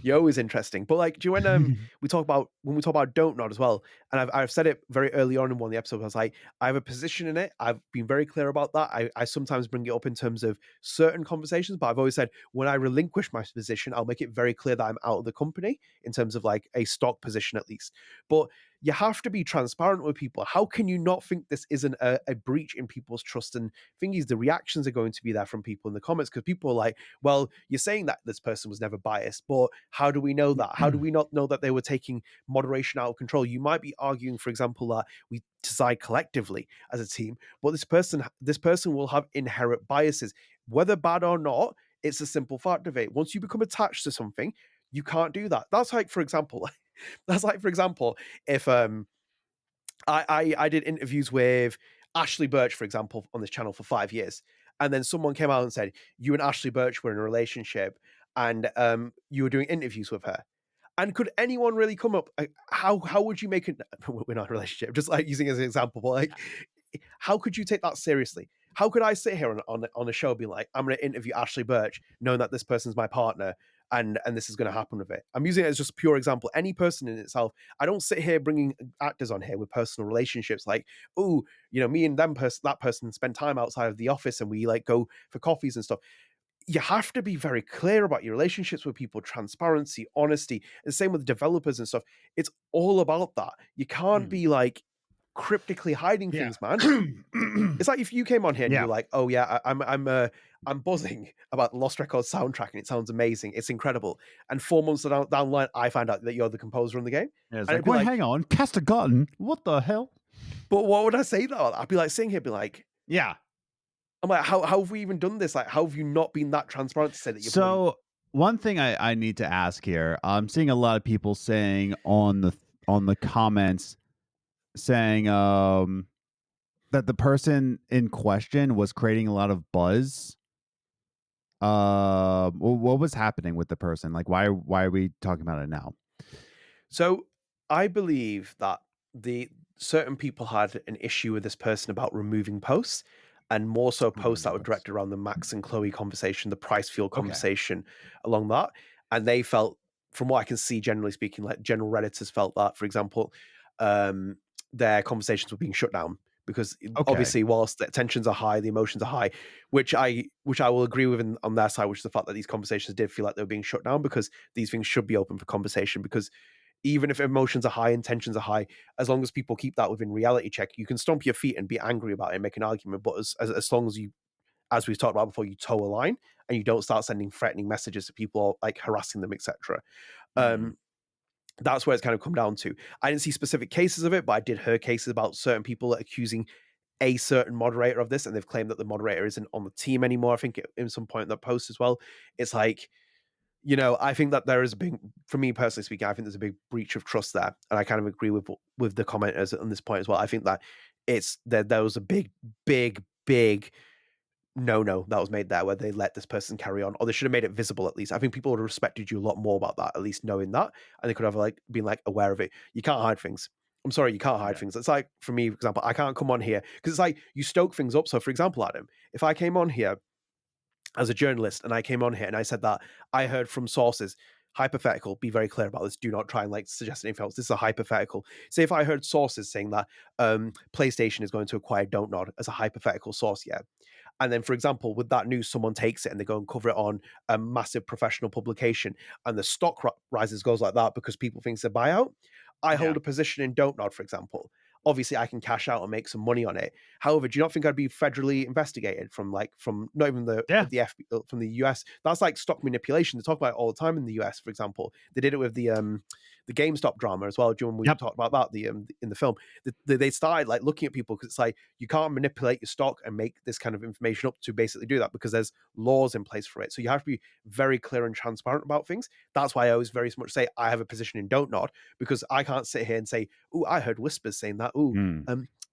You're always interesting. But like, do you when we talk about don't nod as well, and I've said it very early on in one of the episodes. I was like, I have a position in it. I've been very clear about that. I sometimes bring it up in terms of certain conversations, but I've always said when I relinquish my position, I'll make it very clear that I'm out of the company in terms of like a stock position at least. But you have to be transparent with people. How can you not think this isn't a breach in people's trust? And thing is, the reactions are going to be there from people in the comments because people are like, well, you're saying that this person was never biased, but how do we know that? How do we not know that they were taking moderation out of control? You might be arguing, for example, that we decide collectively as a team, but this person will have inherent biases, whether bad or not. It's a simple fact of it. Once you become attached to something, you can't do that. That's like for example, if I did interviews with Ashley Birch, for example, on this channel for 5 years. And then someone came out and said, you and Ashley Birch were in a relationship and you were doing interviews with her. And could anyone really come up? How would you make it? We're not in a relationship, just like using as an example, but like, how could you take that seriously? How could I sit here on a show and be like, I'm going to interview Ashley Birch, knowing that this person's my partner, and this is going to happen with it? I'm using it as just a pure example. Any person in itself, I don't sit here bringing actors on here with personal relationships like, oh, me and that person spend time outside of the office and we like go for coffees and stuff. You have to be very clear about your relationships with people, transparency, honesty. And the same with developers and stuff. It's all about that. You can't be like cryptically hiding Yeah. things, man. It's like if you came on here and Yeah. you're like, "Oh yeah, I'm buzzing about the Lost Records soundtrack and it sounds amazing, it's incredible." And 4 months down the line, I find out that you're the composer on the game. Yeah, it's And like, it'd be wait, like, hang on, Castigatten? What the hell? but what would I say though? I'd be like sitting here, be like, Yeah. I'm like, how have we even done this? Like, how have you not been that transparent to say that you're bloody? So one thing I need to ask here, I'm seeing a lot of people saying on the comments saying that the person in question was creating a lot of buzz. What was happening with the person? Like, why are we talking about it now? So I believe that the certain people had an issue with this person about removing posts, and more so posts that were directed around the Max and Chloe conversation, the Price Field Okay. conversation along that. And they felt, from what I can see, generally speaking, like general Redditors felt that, for example, their conversations were being shut down because obviously, whilst the tensions are high, the emotions are high, which I will agree with on their side, which is the fact that these conversations did feel like they were being shut down because these things should be open for conversation. Because even if emotions are high and tensions are high, as long as people keep that within reality check, you can stomp your feet and be angry about it and make an argument. But as long as you, as we've talked about before, you toe a line and you don't start sending threatening messages to people or like harassing them, etc. That's where it's kind of come down to. I didn't see specific cases of it, but I did hear cases about certain people accusing a certain moderator of this, and they've claimed that the moderator isn't on the team anymore. I think in some point in that post as well, it's like, I think that there is a big, for me personally speaking, I think there's a big breach of trust there, and I kind of agree with the commenters on this point as well. I think that there was a big, big, big no that was made there where they let this person carry on, or they should have made it visible at least. I think people would have respected you a lot more about that, at least knowing that, and they could have like been like aware of it. You can't hide things. I'm sorry, you can't hide things. It's like, for me, for example, I can't come on here because it's like you stoke things up. So, for example, Adam, if I came on here as a journalist and I came on here and I said that I heard from sources, hypothetical, be very clear about this, do not try and like suggest anything else, this is a hypothetical. Say if I heard sources saying that PlayStation is going to acquire Don't Nod as a hypothetical source, yeah, and then, for example, with that news, someone takes it and they go and cover it on a massive professional publication, and the stock rises goes like that because people think it's a buyout. I hold a position in Don't Nod, for example. Obviously, I can cash out and make some money on it. However, do you not think I'd be federally investigated from not even the FBI, from the US? That's like stock manipulation. They talk about it all the time in the US. For example, they did it with the GameStop drama as well. Do you remember we talked about that in the film? They started like looking at people because it's like you can't manipulate your stock and make this kind of information up to basically do that because there's laws in place for it. So you have to be very clear and transparent about things. That's why I always very much say I have a position in Don't Nod, because I can't sit here and say, "Oh, I heard whispers saying that." Oh,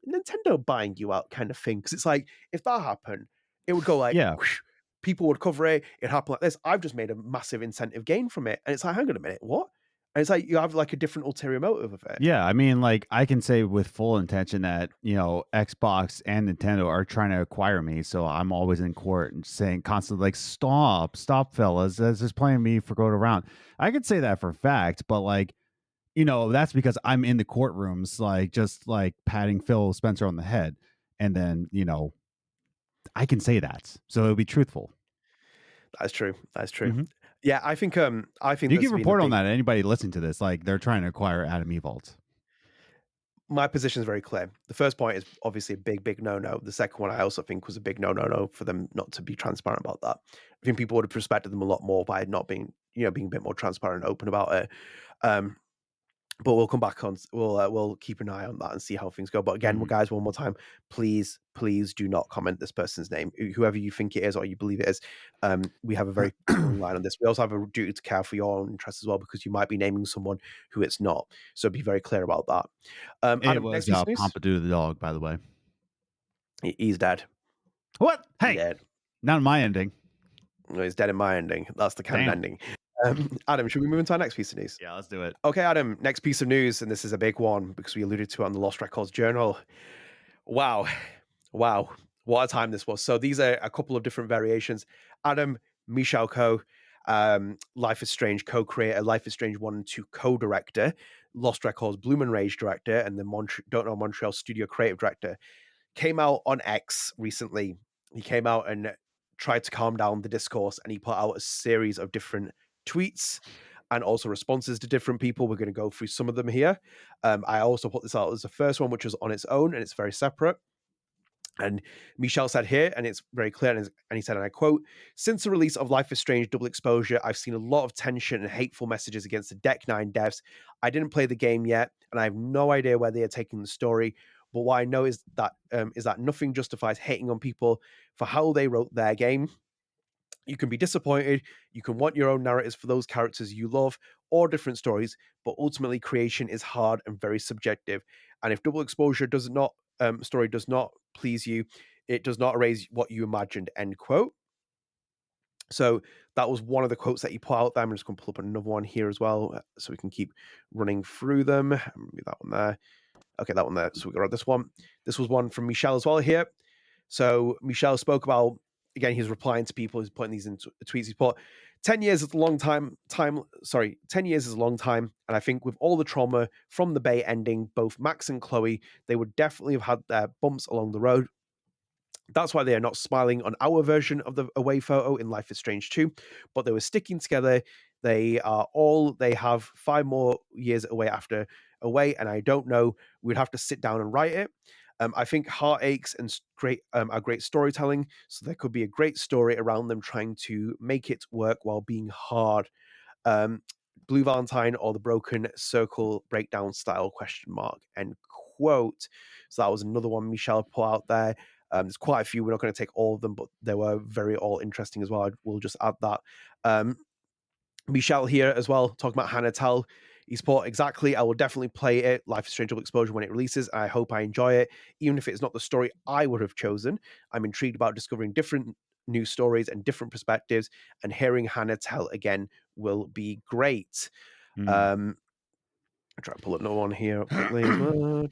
Nintendo buying you out, kind of thing. Because it's like if that happened, it would go like, whoosh, people would cover it. It happened like this. I've just made a massive incentive gain from it, and it's like, hang on a minute, what? And it's like you have like a different ulterior motive of it. Yeah, I mean, like, I can say with full intention that, Xbox and Nintendo are trying to acquire me, so I'm always in court and saying constantly, like, "Stop, fellas, this is playing me for going around." I could say that for a fact, but, like, that's because I'm in the courtrooms, like, just, like, patting Phil Spencer on the head, and then, I can say that, so it'll be truthful. That's true. That's true. Mhm. Yeah, I think You there's can been a report on big. that, anybody listening to this, like, they're trying to acquire Adam Evolds. My position is very clear. The first point is obviously a big no-no. The second one I also think was a big no for them not to be transparent about that. I think people would have respected them a lot more by not being, being a bit more transparent and open about it. Um, but we'll come back on. We'll keep an eye on that and see how things go. But again, Mhm. guys, one more time, please do not comment this person's name, whoever you think it is or you believe it is. We have a very strong line on this. We also have a duty to care for your own interests as well, because you might be naming someone who it's not. So be very clear about that. It Adam, was, next piece of news. Pompadour the dog, by the way. He's dead. What? He's Hey, dead. not in my ending. No, he's dead in my ending. That's the canon Damn. ending. Adam, should we move into our next piece of news? Yeah, let's do it. Okay, Adam, next piece of news, and this is a big one because we alluded to it on the Lost Records Journal. Wow. Wow. What a time this was. So these are a couple of different variations. Adam, Michel Koch, Life is Strange co-creator, Life is Strange 1 and 2 co-director, Lost Records Bloom and Rage director, and the Don't Know Montreal studio creative director, came out on X recently. He came out and tried to calm down the discourse, and he put out a series of different tweets and also responses to different people. We're going to go through some of them here. I also put this out as the first one, which was on its own, and it's very separate. And Michel said here, and it's very clear, and he said, and I quote, "Since the release of Life is Strange Double Exposure, I've seen a lot of tension and hateful messages against the Deck 9 devs. I didn't play the game yet, and I have no idea where they are taking the story. But what I know is that nothing justifies hating on people for how they wrote their game. You can be disappointed, you can want your own narratives for those characters you love, or different stories, but ultimately creation is hard and very subjective. And if Double Exposure does not story does not please you, it does not erase what you imagined." End quote. So that was one of the quotes that he put out there. I'm just going to pull up another one here as well, so we can keep running through them. Maybe that one there. Okay, that one there. So we got this one. This was one from Michel as well here. So Michel spoke about, again, he's replying to people, he's putting these into tweets. He put 10 years is a long time. 10 years is a long time. And I think with all the trauma from the Bay ending, both Max and Chloe, they would definitely have had their bumps along the road. That's why they are not smiling on our version of the away photo in Life is Strange 2, but they were sticking together. They have 5 more years away after away, and I don't know. We'd have to sit down and write it. I think heartaches and are great storytelling, so there could be a great story around them trying to make it work while being hard. Um, Blue Valentine or the Broken Circle breakdown style ? End quote. So that was another one Michel put out there. There's quite a few. We're not going to take all of them, but they were very all interesting as well. We'll just add that. Michel here as well, talking about Hannah Telle. He's put, exactly, I will definitely play it, Life is Strange Double Exposure, when it releases. I hope I enjoy it, even if it's not the story I would have chosen. I'm intrigued about discovering different new stories and different perspectives, and hearing Hannah Telle again will be great. Mm. I'll try and pull another one here quickly as well.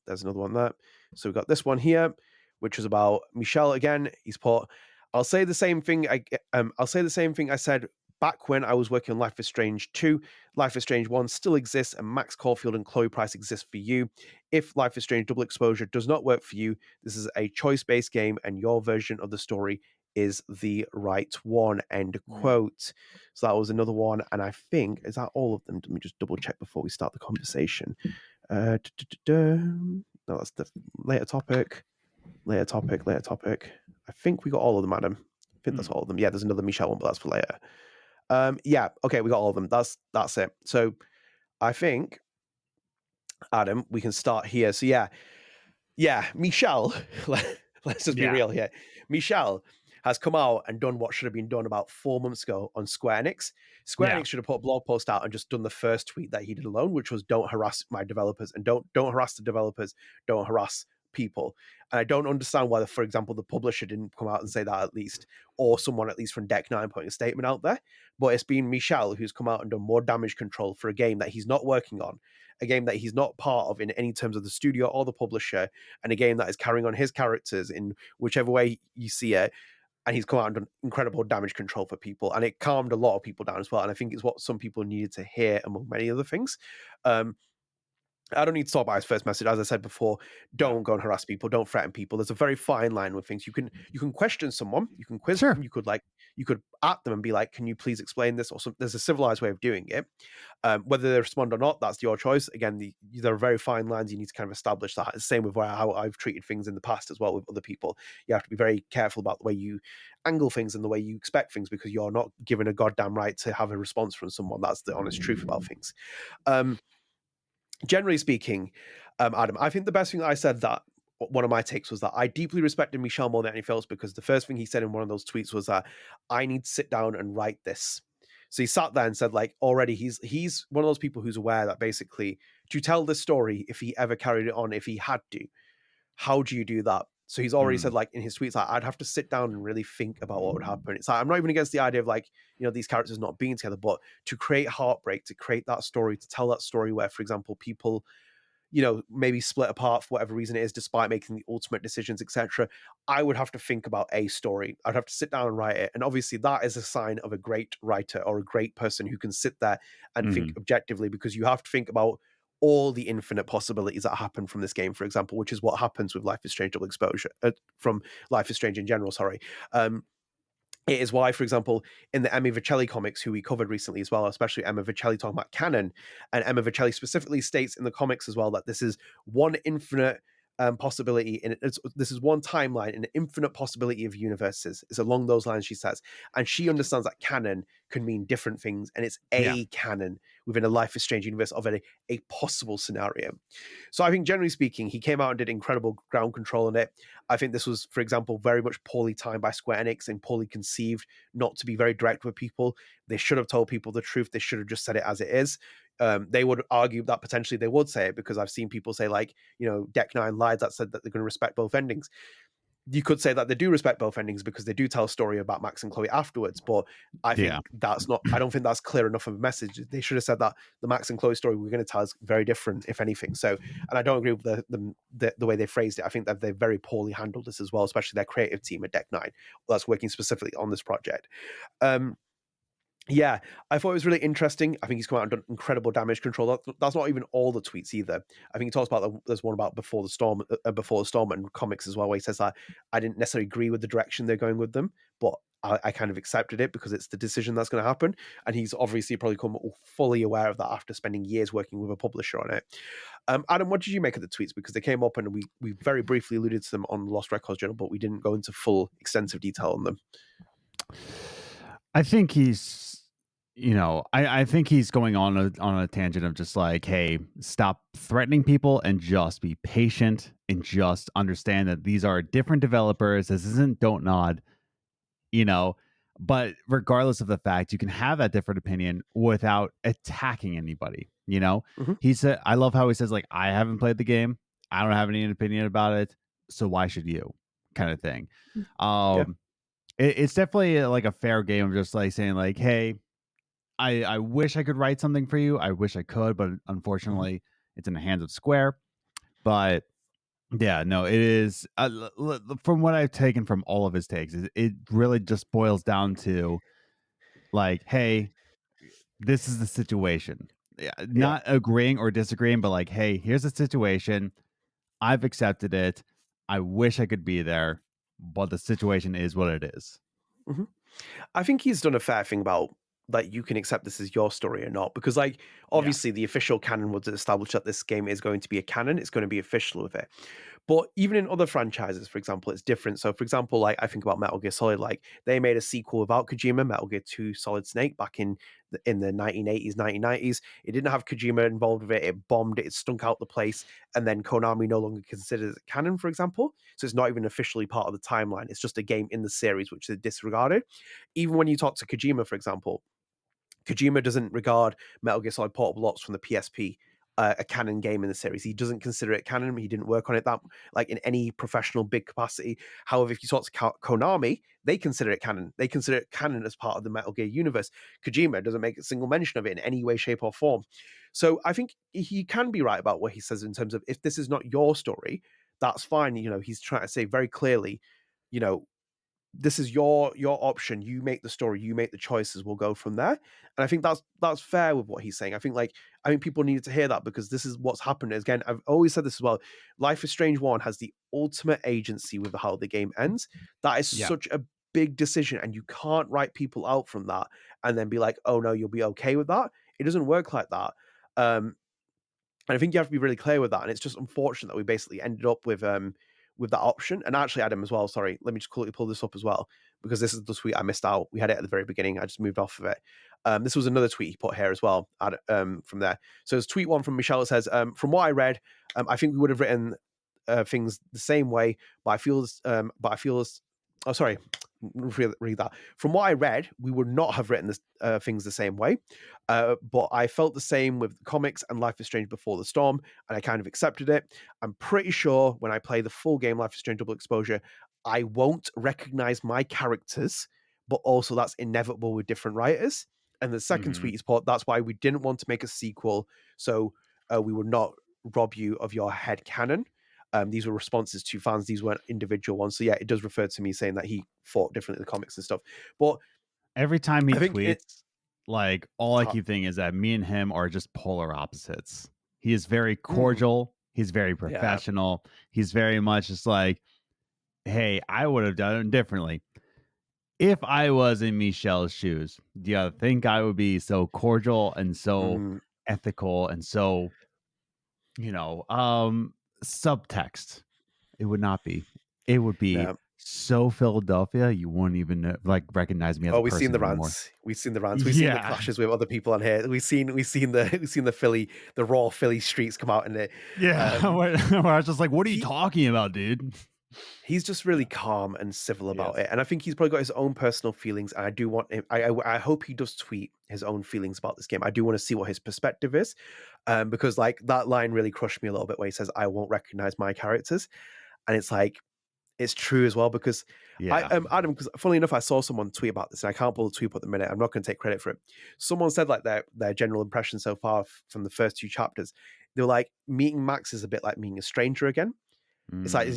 There's another one there. So we've got this one here, which is about Michel again. He's put, I'll say the same thing I said back when I was working on Life is Strange 2. Life is Strange 1 still exists, and Max Caulfield and Chloe Price exist for you. If Life is Strange Double Exposure does not work for you, this is a choice-based game, and your version of the story is the right one. End quote. So that was another one, and I think, is that all of them? Let me just double check before we start the conversation. No, that's the later topic. I think we got all of them, Adam. I think that's all of them. Yeah, there's another Michel one, but that's for later. Yeah, okay, we got all of them. That's it. So I think, Adam, we can start here. So yeah, Michel, let's just be Yeah. real here. Michel has come out and done what should have been done about 4 months ago on Square Enix. Square Yeah. Enix should have put a blog post out and just done the first tweet that he did alone, which was, don't harass my developers, and don't harass the developers, don't harass people. And I don't understand why, for example, the publisher didn't come out and say that at least, or someone at least from Deck 9 putting a statement out there. But it's been Michel who's come out and done more damage control for a game that he's not working on, a game that he's not part of in any terms of the studio or the publisher, and a game that is carrying on his characters in whichever way you see it. And he's come out and done incredible damage control for people, and it calmed a lot of people down as well. And I think it's what some people needed to hear, among many other things. I don't need to talk about his first message. As I said before, don't go and harass people, don't threaten people. There's a very fine line with things. You can question someone, you can quiz Sure. them, you could at them and be like, can you please explain this? Or some, there's a civilized way of doing it. Whether they respond or not, that's your choice. Again, there are very fine lines you need to kind of establish that. It's the same with how I've treated things in the past as well with other people. You have to be very careful about the way you angle things and the way you expect things, because you're not given a goddamn right to have a response from someone. That's the honest truth about things. Generally speaking, Adam, I think the best thing that I said, that one of my takes was that I deeply respected Michel more than anything else, because the first thing he said in one of those tweets was that I need to sit down and write this. So he sat there and said, like, already he's one of those people who's aware that basically to tell this story, if he ever carried it on, if he had to, how do you do that? So he's already said, like, in his tweets, like, I'd have to sit down and really think about what would happen. It's like, I'm not even against the idea of, like, these characters not being together, but to create heartbreak, to create that story, to tell that story where, for example, people, maybe split apart for whatever reason it is, despite making the ultimate decisions, etc. I would have to think about a story. I'd have to sit down and write it. And obviously that is a sign of a great writer or a great person who can sit there and think objectively, because you have to think about all the infinite possibilities that happen from this game, for example, which is what happens with Life is Strange Double Exposure, from Life is Strange in general, sorry. It is why, for example, in the Emma Vicelli comics, who we covered recently as well, especially Emma Vicelli talking about canon, and Emma Vicelli specifically states in the comics as well that this is one infinite possibility, and this is one timeline in an infinite possibility of universes. It's along those lines, she says, and she understands that canon can mean different things, and it's a canon within a Life is Strange universe of a possible scenario. So I think, generally speaking, he came out and did incredible ground control on it. I think this was, for example, very much poorly timed by Square Enix and poorly conceived, not to be very direct with people. They should have told people the truth. They should have just said it as it is. They would argue that potentially they would say it, because I've seen people say, like, Deck 9 lied that said that they're going to respect both endings. You could say that they do respect both endings because they do tell a story about Max and Chloe afterwards, but I think I don't think that's clear enough of a message. They should have said that the Max and Chloe story we're going to tell is very different, if anything. So, and I don't agree with the way they phrased it. I think that they very poorly handled this as well, especially their creative team at Deck 9 that's working specifically on this project. Yeah, I thought it was really interesting. I think he's come out and done incredible damage control. That's not even all the tweets either. I think he talks about there's one about Before the Storm and comics as well, where he says that I didn't necessarily agree with the direction they're going with them, but I kind of accepted it because it's the decision that's going to happen. And he's obviously probably come fully aware of that after spending years working with a publisher on it. Adam, what did you make of the tweets? Because they came up and we very briefly alluded to them on the Lost Records Journal, but we didn't go into full extensive detail on them. I think he's, I think he's going on a tangent of just like, hey, stop threatening people and just be patient and just understand that these are different developers. This isn't Don't Nod, but regardless of the fact, you can have that different opinion without attacking anybody. He said, I love how he says, like, I haven't played the game. I don't have any opinion about it. So why should you, kind of thing. It's definitely like a fair game of just like saying, like, hey, I wish I could write something for you. I wish I could, but unfortunately it's in the hands of Square. But yeah, no, it is from what I've taken from all of his takes, it really just boils down to like, hey, this is the situation. Not agreeing or disagreeing, but like, hey, here's the situation. I've accepted it. I wish I could be there, but the situation is what it is. Mm-hmm. I think he's done a fair thing about, like, you can accept this as your story or not, because, like, obviously the official canon was established that this game is going to be a canon. It's going to be official with it. But even in other franchises, for example, it's different. So, for example, like, I think about Metal Gear Solid, like, they made a sequel without Kojima, Metal Gear 2 Solid Snake, back in the 1980s, 1990s. It didn't have Kojima involved with it. It bombed, it stunk out the place, and then Konami no longer considers it canon, for example. So it's not even officially part of the timeline. It's just a game in the series, which they disregarded. Even when you talk to Kojima, for example, Kojima doesn't regard Metal Gear Solid Portable Ops from the PSP a canon game in the series. He doesn't consider it canon. He didn't work on it that like in any professional big capacity. However, if you talk to Konami, they consider it canon. They consider it canon as part of the Metal Gear universe. Kojima doesn't make a single mention of it in any way, shape, or form. So I think he can be right about what he says in terms of if this is not your story, that's fine. He's trying to say very clearly, you know, this is your option. You make the story, you make the choices. We'll go from there. And I think that's fair with what he's saying. I think people needed to hear that because this is what's happened. Again, I've always said this as well. Life is Strange 1 has the ultimate agency with how the game ends. That is such a big decision, and you can't write people out from that and then be like, oh no, you'll be okay with that. It doesn't work like that. And I think you have to be really clear with that. And it's just unfortunate that we basically ended up with that option. And actually, Adam, as well, sorry, let me just quickly pull this up as well, because this is the tweet I missed out. We had it at the very beginning. I just moved off of it. This was another tweet he put here as well from there. So it's tweet one from Michel. It says, from what I read, I think we would have written things the same way, but I feel oh, sorry, read that. From what I read, we would not have written this, things the same way, but I felt the same with comics and Life is Strange Before the Storm, and I kind of accepted it. I'm pretty sure when I play the full game Life is Strange Double Exposure, I won't recognize my characters, but also that's inevitable with different writers. And the second tweet is put, that's why we didn't want to make a sequel, so we would not rob you of your head canon. These were responses to fans. These weren't individual ones. So yeah, it does refer to me saying that he thought differently in the comics and stuff. But every time he tweets, like all I keep thinking is that me and him are just polar opposites. He is very cordial. He's very professional. Yeah. He's very much just like, hey, I would have done it differently. If I was in Michel's shoes, do you think I would be so cordial and so ethical and so, subtext? It would not be. It would be so Philadelphia, you wouldn't even recognize me as a person. We've seen the anymore. rants. We've seen the rants. We've seen the clashes with other people on here. We've seen the raw Philly streets come out in it. Yeah, where I was just like, what are you talking about, dude? He's just really calm and civil about it, and I think he's probably got his own personal feelings. And I do want him. I hope he does tweet his own feelings about this game. I do want to see what his perspective is, because like that line really crushed me a little bit where he says, "I won't recognize my characters," and it's like it's true as well because Adam. Because funnily enough, I saw someone tweet about this, and I can't pull the tweet up at the minute. I'm not going to take credit for it. Someone said like their general impression so far from the first two chapters. They were like, meeting Max is a bit like meeting a stranger again. It's like,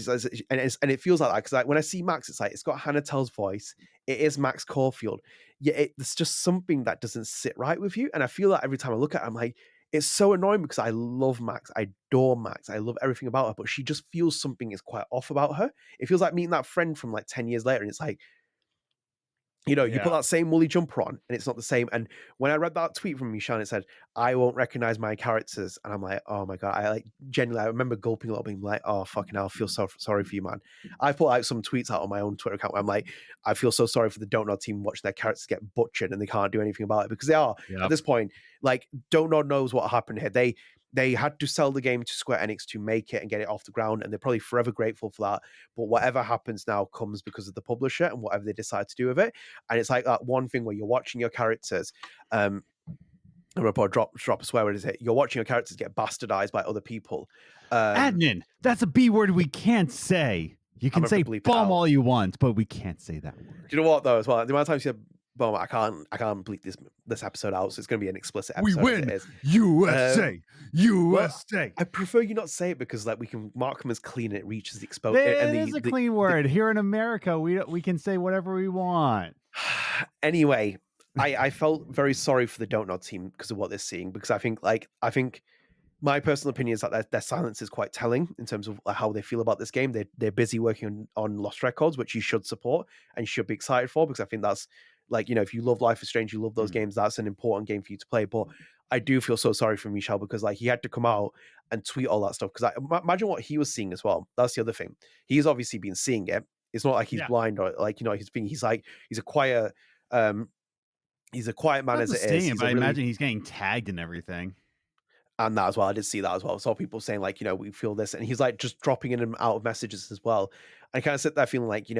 and it feels like that because like when I see Max, it's like it's got Hannah Telle's voice. It is Max Caulfield. Yeah, it's just something that doesn't sit right with you. And I feel that every time I look at her, I'm like, it's so annoying because I love Max, I adore Max, I love everything about her, but she just feels something is quite off about her. It feels like meeting that friend from like 10 years later, and it's like, you put that same woolly jumper on and it's not the same. And when I read that tweet from Michel, it said, I won't recognize my characters. And I'm like, oh my God. I remember gulping a little bit, like, oh, fucking hell, I feel so sorry for you, man. I put out some tweets out on my own Twitter account where I'm like, I feel so sorry for the Don't Nod team watching their characters get butchered and they can't do anything about it because they are at this point, like Don't Nod knows what happened here. They had to sell the game to Square Enix to make it and get it off the ground, and they're probably forever grateful for that. But whatever happens now comes because of the publisher and whatever they decide to do with it. And it's like that one thing where you're watching your characters. I'm gonna put drop a swear word. Is it? You're watching your characters get bastardized by other people. Adnan, that's a B word we can't say. You can say bum all you want, but we can't say that word. Do you know what though? As well, the amount of times you said bum, I can't bleep this episode out, so it's going to be an explicit episode. We win, USA, USA. Well, I prefer you not say it because like we can mark them as clean and it reaches the exposure. It is a clean word. Here in America, we can say whatever we want. Anyway, I felt very sorry for the Don't Nod team because of what they're seeing, because I think my personal opinion is that their silence is quite telling in terms of how they feel about this game. They're busy working on Lost Records, which you should support and should be excited for, because I think that's like, if you love Life is Strange, you love those games, that's an important game for you to play. But I do feel so sorry for Michel because like he had to come out and tweet all that stuff, because imagine what he was seeing as well. That's the other thing. He's obviously been seeing it. It's not like he's blind or like, he's a quiet man as it is. But I imagine he's getting tagged and everything. And that as well. I did see that as well. I saw people saying like, we feel this, and he's like just dropping in and out of messages as well. I kind of sit there feeling like,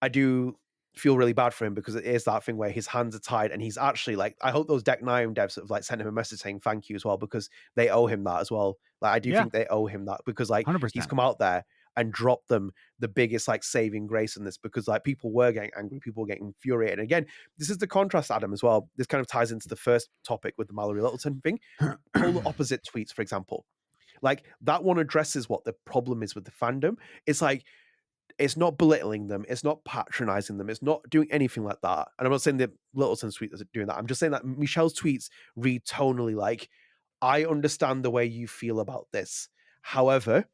I do feel really bad for him because it is that thing where his hands are tied and he's actually like, I hope those Deck 9 devs have like sent him a message saying thank you as well, because they owe him that as well. Like I do think they owe him that, because like 100%. he's come out there and dropped them the biggest like saving grace in this, because like people were getting angry, people were getting infuriated. And again, this is the contrast, Adam, as well. This kind of ties into the first topic with the Mallory Littleton thing. Polar opposite tweets, for example. Like that one addresses what the problem is with the fandom. It's like, it's not belittling them, it's not patronizing them, it's not doing anything like that. And I'm not saying that Littleton's tweet is doing that. I'm just saying that Michel's tweets read tonally like, I understand the way you feel about this. However,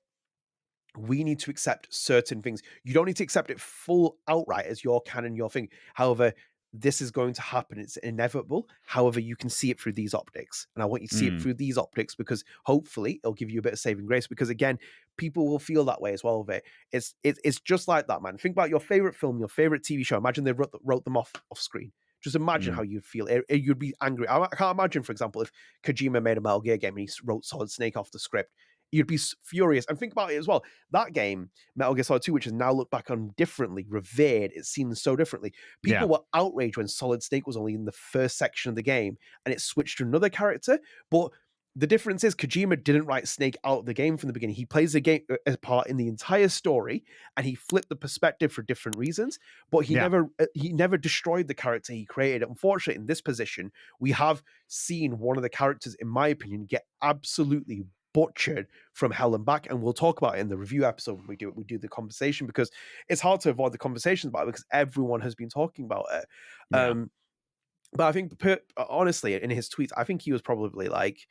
we need to accept certain things. You don't need to accept it full outright as your canon, your thing. However, this is going to happen. It's inevitable. However, you can see it through these optics. And I want you to see it through these optics, because hopefully it'll give you a bit of saving grace. Because again, people will feel that way as well of it. It's just like that, man. Think about your favorite film, your favorite TV show. Imagine they wrote them off screen. Just imagine how you'd feel. You'd be angry. I can't imagine, for example, if Kojima made a Metal Gear game and he wrote Solid Snake off the script. You'd be furious. And think about it as well. That game, Metal Gear Solid 2, which is now looked back on differently, revered, it's seen so differently. People were outraged when Solid Snake was only in the first section of the game and it switched to another character. But the difference is Kojima didn't write Snake out of the game from the beginning. He plays the game as part in the entire story, and he flipped the perspective for different reasons. But he never destroyed the character he created. Unfortunately, in this position, we have seen one of the characters, in my opinion, get absolutely butchered from hell and back, and we'll talk about it in the review episode when we do the conversation, because it's hard to avoid the conversations about it because everyone has been talking about it. But I think honestly, in his tweets, I think he was probably like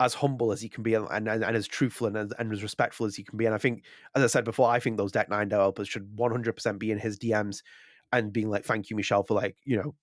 as humble as he can be, and as truthful and as respectful as he can be. And I think, as I said before, I think those Deck 9 developers should 100% be in his DMs and being like, thank you, Michel, for like, you know,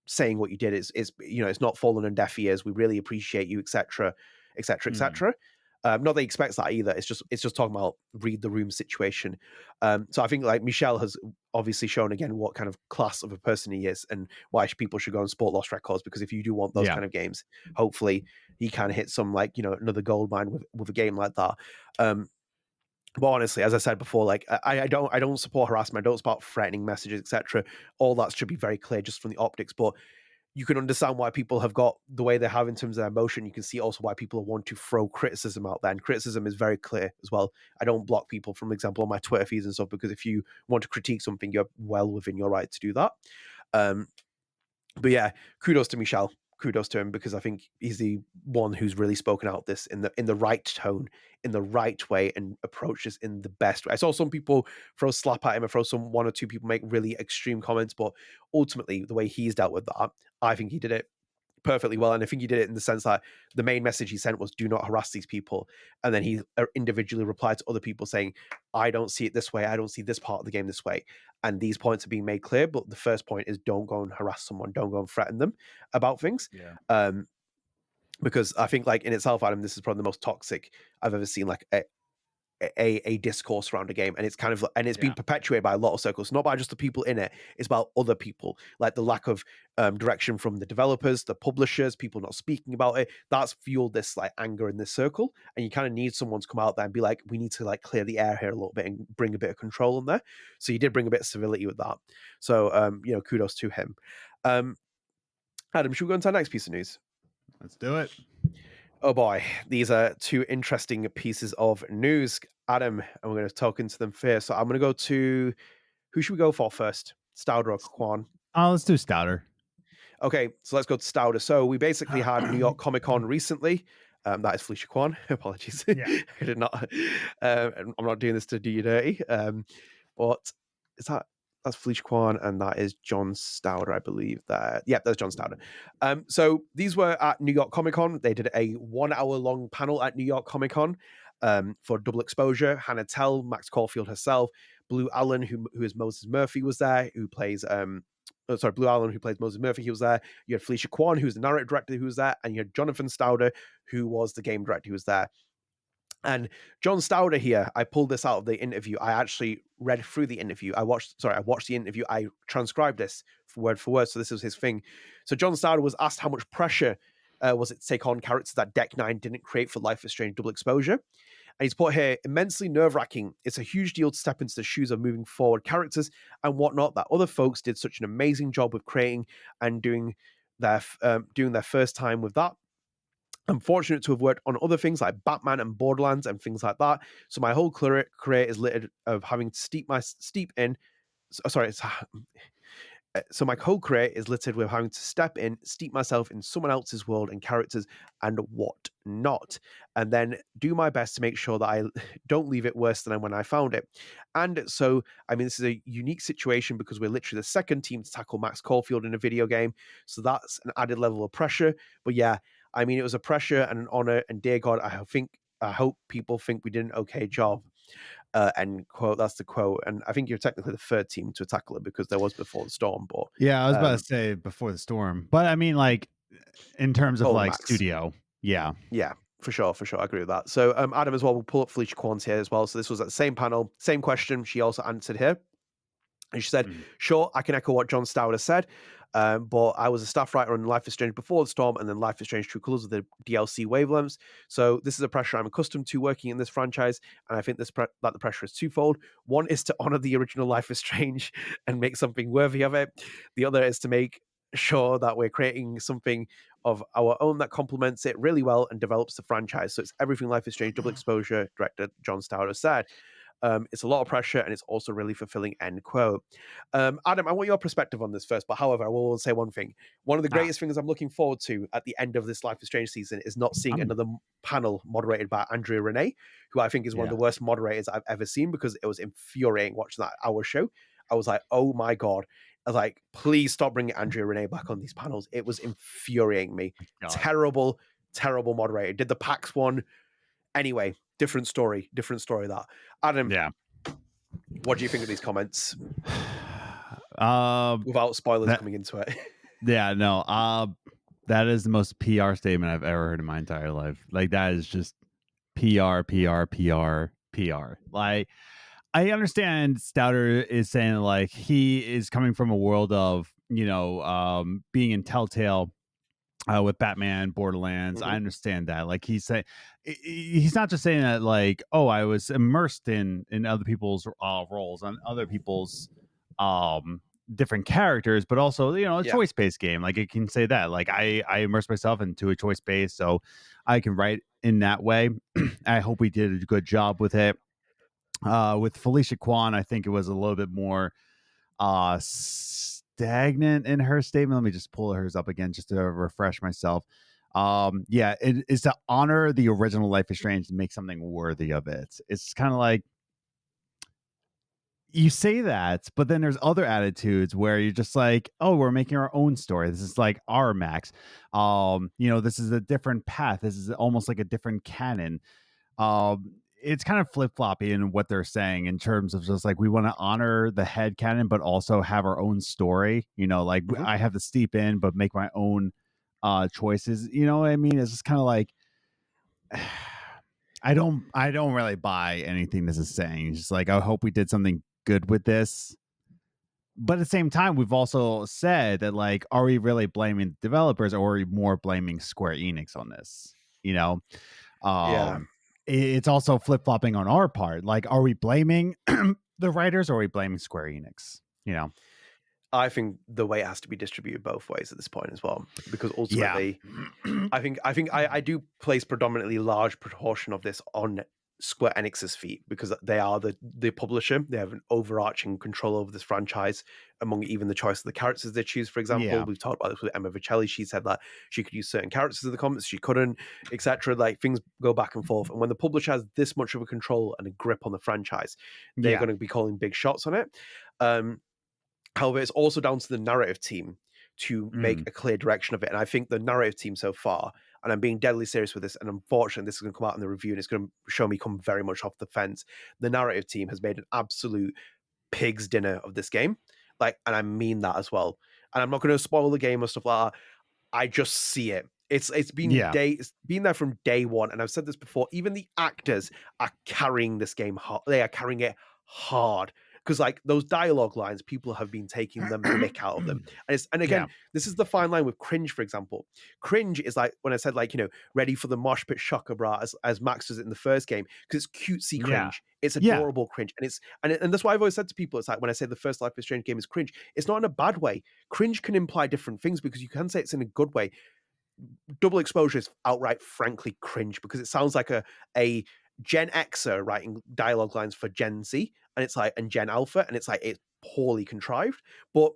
saying what you did is you know, it's not fallen on deaf ears. We really appreciate you, etc., etc., etc. Not that he expects that either. It's just talking about read the room situation. So I think like Michel has obviously shown again what kind of class of a person he is, and why people should go and support Lost Records, because if you do want those kind of games, hopefully he can hit some, like, you know, another gold mine with a game like that. But honestly, as I said before, like I don't support harassment, I don't support threatening messages, etc. All that should be very clear just from the optics. But you can understand why people have got the way they have in terms of their emotion. You can see also why people want to throw criticism out there. And criticism is very clear as well. I don't block people, from example, on my Twitter feeds and stuff, because if you want to critique something, you're well within your right to do that. But yeah, kudos to Michel. Kudos to him, because I think he's the one who's really spoken out this in the right tone, in the right way, and approaches in the best way. I saw some people throw slap at him, and one or two people make really extreme comments, but ultimately the way he's dealt with that, I think he did it perfectly well. And I think he did it in the sense that the main message he sent was, do not harass these people. And then he individually replied to other people saying, I don't see it this way. I don't see this part of the game this way. And these points are being made clear. But the first point is, don't go and harass someone. Don't go and threaten them about things. Because I think, like, in itself, Adam, this is probably the most toxic I've ever seen, like a discourse around a game, and it's kind of, and it's been perpetuated by a lot of circles, not by just the people in it, it's about other people, like the lack of direction from the developers, the publishers, people not speaking about it. That's fueled this like anger in this circle, and you kind of need someone to come out there and be like, we need to like clear the air here a little bit and bring a bit of control in there. So you did bring a bit of civility with that, so you know, kudos to him. Adam, should we go into our next piece of news? Let's do it. Oh boy, these are two interesting pieces of news, Adam, and we're going to talk into them first. So I'm going to go to, who should we go for first? Stauder or Kuan? Let's do Stauder. Okay, so let's go to Stauder. So we basically had New York Comic Con recently. That is Felice Kuan. Apologies. I did not. I'm not doing this to do you dirty. But is that's Felice Kuan, and that is John Stauder, I believe. That's John Stauder. So these were at New York Comic Con. They did a 1 hour long panel at New York Comic Con for double exposure. Hannah Telle, Max Caulfield herself, Blue Allen, who is Moses Murphy, was there, who plays Blue Allen, who plays Moses Murphy, he was there. You had Felice Kuan, who's the narrative director, who was there, and you had Jonathan Stauder, who was the game director, who was there. And John Stauder here, I pulled this out of the interview. I actually read through the interview. I watched the interview. I transcribed this for word. So this was his thing. So John Stauder was asked how much pressure was it to take on characters that Deck 9 didn't create for Life is Strange Double Exposure. And he's put here, immensely nerve-wracking. It's a huge deal to step into the shoes of moving forward characters and whatnot that other folks did such an amazing job with creating and doing their first time with that. I'm fortunate to have worked on other things like Batman and Borderlands and things like that. So my whole career is littered of having to steep in. Sorry, it's so my whole career is littered with having to step in, steep myself in someone else's world and characters and what not, and then do my best to make sure that I don't leave it worse than when I found it. And so, I mean, this is a unique situation because we're literally the second team to tackle Max Caulfield in a video game, so that's an added level of pressure. But yeah, I mean, it was a pressure and an honor, and dear God, I hope people think we did an okay job. End quote. That's the quote. And I think you're technically the third team to tackle it because there was Before the Storm. But Yeah, I was about to say Before the Storm, but I mean, like, in terms of like Max. studio, yeah, for sure. I agree with that. So Adam as well. We'll pull up Felice Kuan's here as well. So this was at the same panel, same question. She also answered here. And she said, sure, I can echo what John Stauder said, but I was a staff writer on Life is Strange Before the Storm and then Life is Strange True Colors with the DLC wavelengths. So this is a pressure I'm accustomed to working in this franchise, and I think that the pressure is twofold. One is to honor the original Life is Strange and make something worthy of it. The other is to make sure that we're creating something of our own that complements it really well and develops the franchise. So it's everything Life is Strange, double exposure, director John Stauder said. It's a lot of pressure and it's also really fulfilling, end quote. Adam, I want your perspective on this first, but however, I will say one thing. One of the greatest things I'm looking forward to at the end of this Life is Strange season is not seeing another panel moderated by Andrea Renee, who I think is one of the worst moderators I've ever seen because it was infuriating watching that hour show. I was like, oh my God. I was like, please stop bringing Andrea Renee back on these panels. It was infuriating me. Terrible moderator. Did the PAX one. Anyway, different story that. Adam, what do you think of these comments? Without spoilers coming into it. Yeah, no. That is the most PR statement I've ever heard in my entire life. Like, that is just PR. Like, I understand Stauder is saying like he is coming from a world of, being in Telltale with Batman, Borderlands. I understand that. Like, he's not just saying that like, oh, I was immersed in other people's roles on other people's different characters, but also, a choice-based game. Like, it can say that like I immerse myself into a choice base, so I can write in that way. I hope we did a good job with it. With Felice Kuan, I think it was a little bit more stagnant in her statement. Let me just pull hers up again just to refresh myself. It is to honor the original Life is Strange and make something worthy of it. It's kind of like, you say that, but then there's other attitudes where you're just like, oh, we're making our own story. This is like our Max. This is a different path. This is almost like a different canon. It's kind of flip-floppy in what they're saying in terms of just like, we want to honor the head canon, but also have our own story. I have to steep in, but make my own choices. You know what I mean? It's just kind of like, I don't really buy anything this is saying. It's just like, I hope we did something good with this. But at the same time, we've also said that, like, are we really blaming the developers, or are we more blaming Square Enix on this? It's also flip-flopping on our part. Like, are we blaming the writers, or are we blaming Square Enix? I think the way it has to be distributed both ways at this point as well, because ultimately, I do place predominantly large proportion of this on Square Enix's feet, because they are the publisher. They have an overarching control over this franchise, among even the choice of the characters they choose. For example, we've talked about this with Emma Vicelli. She said that she could use certain characters in the comics, she couldn't, etc. Like, things go back and forth. And when the publisher has this much of a control and a grip on the franchise, they're going to be calling big shots on it. However, it's also down to the narrative team to make a clear direction of it. And I think the narrative team so far, and I'm being deadly serious with this, and unfortunately this is going to come out in the review and it's going to show me come very much off the fence. The narrative team has made an absolute pig's dinner of this game. Like, and I mean that as well. And I'm not going to spoil the game or stuff like that. I just see it. It's been there from day one. And I've said this before, even the actors are carrying this game hard. They are carrying it hard. because like those dialogue lines, people have been taking the mick out of them. And again, this is the fine line with cringe, for example. Cringe is like when I said like, ready for the mosh pit shocker bra as Max does it in the first game, because it's cutesy cringe. It's adorable cringe. And that's why I've always said to people, it's like when I say the first Life is Strange game is cringe, it's not in a bad way. Cringe can imply different things, because you can say it's in a good way. Double Exposure is outright frankly cringe, because it sounds like a Gen Xer writing dialogue lines for Gen Z, and it's like, and Gen Alpha, and it's like, it's poorly contrived. But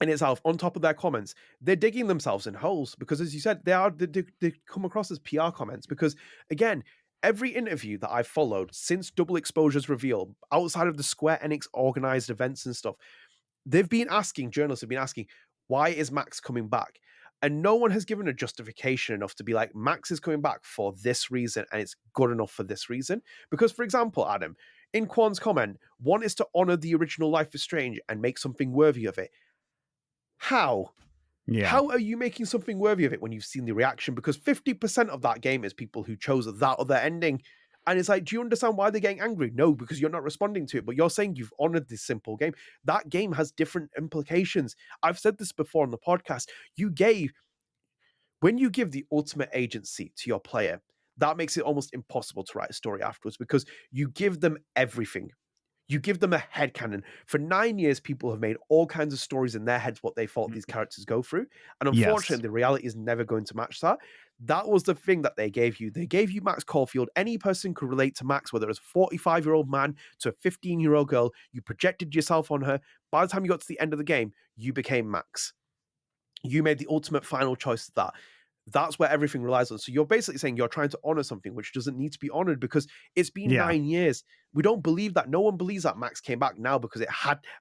in itself, on top of their comments, they're digging themselves in holes, because as you said, they come across as PR comments, because again, every interview that I've followed since Double Exposure's reveal, outside of the Square Enix organized events and stuff, journalists have been asking, why is Max coming back? And no one has given a justification enough to be like, Max is coming back for this reason, and it's good enough for this reason. Because, for example, Adam, in Quan's comment, one is to honor the original Life is Strange and make something worthy of it. How? Yeah. How are you making something worthy of it when you've seen the reaction? Because 50% of that game is people who chose that other ending. And it's like, do you understand why they're getting angry? No, because you're not responding to it. But you're saying you've honored this simple game. That game has different implications. I've said this before on the podcast. When you give the ultimate agency to your player, that makes it almost impossible to write a story afterwards, because you give them everything. You give them a headcanon. For 9 years, people have made all kinds of stories in their heads what they thought these characters go through. And unfortunately, the reality is never going to match that. That was the thing that they gave you. They gave you Max Caulfield. Any person could relate to Max, whether it was a 45-year-old man to a 15-year-old girl. You projected yourself on her. By the time you got to the end of the game, you became Max. You made the ultimate final choice of that. That's where everything relies on. So you're basically saying you're trying to honor something which doesn't need to be honored, because it's been 9 years. We don't believe that. No one believes that Max came back now, because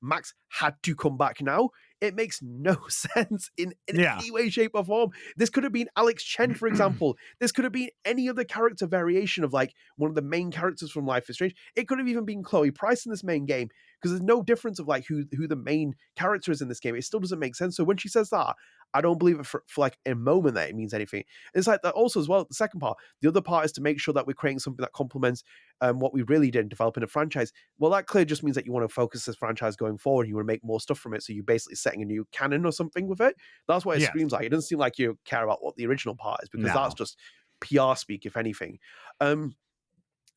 Max had to come back now. It makes no sense in any way, shape, or form. This could have been Alex Chen, for example. This could have been any other character variation of like one of the main characters from Life is Strange. It could have even been Chloe Price in this main game, because there's no difference of like who the main character is in this game. It still doesn't make sense. So when she says that, I don't believe it for like a moment that it means anything. It's like that also as well. The second part, the other part is to make sure that we're creating something that complements what we really did in developing a franchise. Well, that clearly just means that you want to focus this franchise going forward. You want to make more stuff from it. So you're basically setting a new canon or something with it. That's what it screams like. It doesn't seem like you care about what the original part is, because that's just PR speak, if anything. And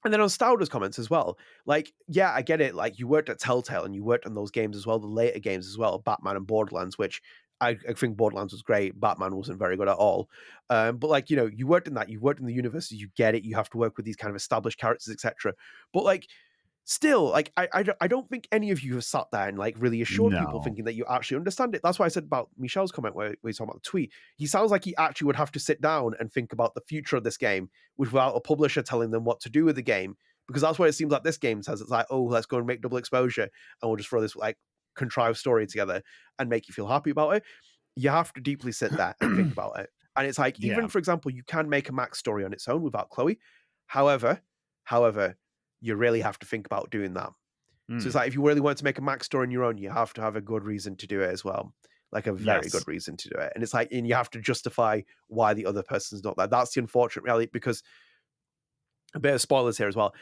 then on Stauder's comments as well, like, yeah, I get it. Like, you worked at Telltale and you worked on those games as well, the later games as well, Batman and Borderlands, which I think Borderlands was great. Batman wasn't very good at all. But like, you worked in that, you worked in the universe, you get it. You have to work with these kind of established characters, etc. But like, still, like, I don't think any of you have sat there and like really assured people thinking that you actually understand it. That's why I said about Michel's comment where he's talking about the tweet. He sounds like he actually would have to sit down and think about the future of this game without a publisher telling them what to do with the game. Because that's what it seems like this game says. It's like, oh, let's go and make Double Exposure and we'll just throw this like contrived story together and make you feel happy about it. You have to deeply sit there and think about it. And it's like, even for example, you can make a Max story on its own without Chloe. However, you really have to think about doing that. So it's like, if you really want to make a Max story on your own, you have to have a good reason to do it as well. Like a very good reason to do it. And it's like, and you have to justify why the other person's not there. That's the unfortunate reality, because a bit of spoilers here as well.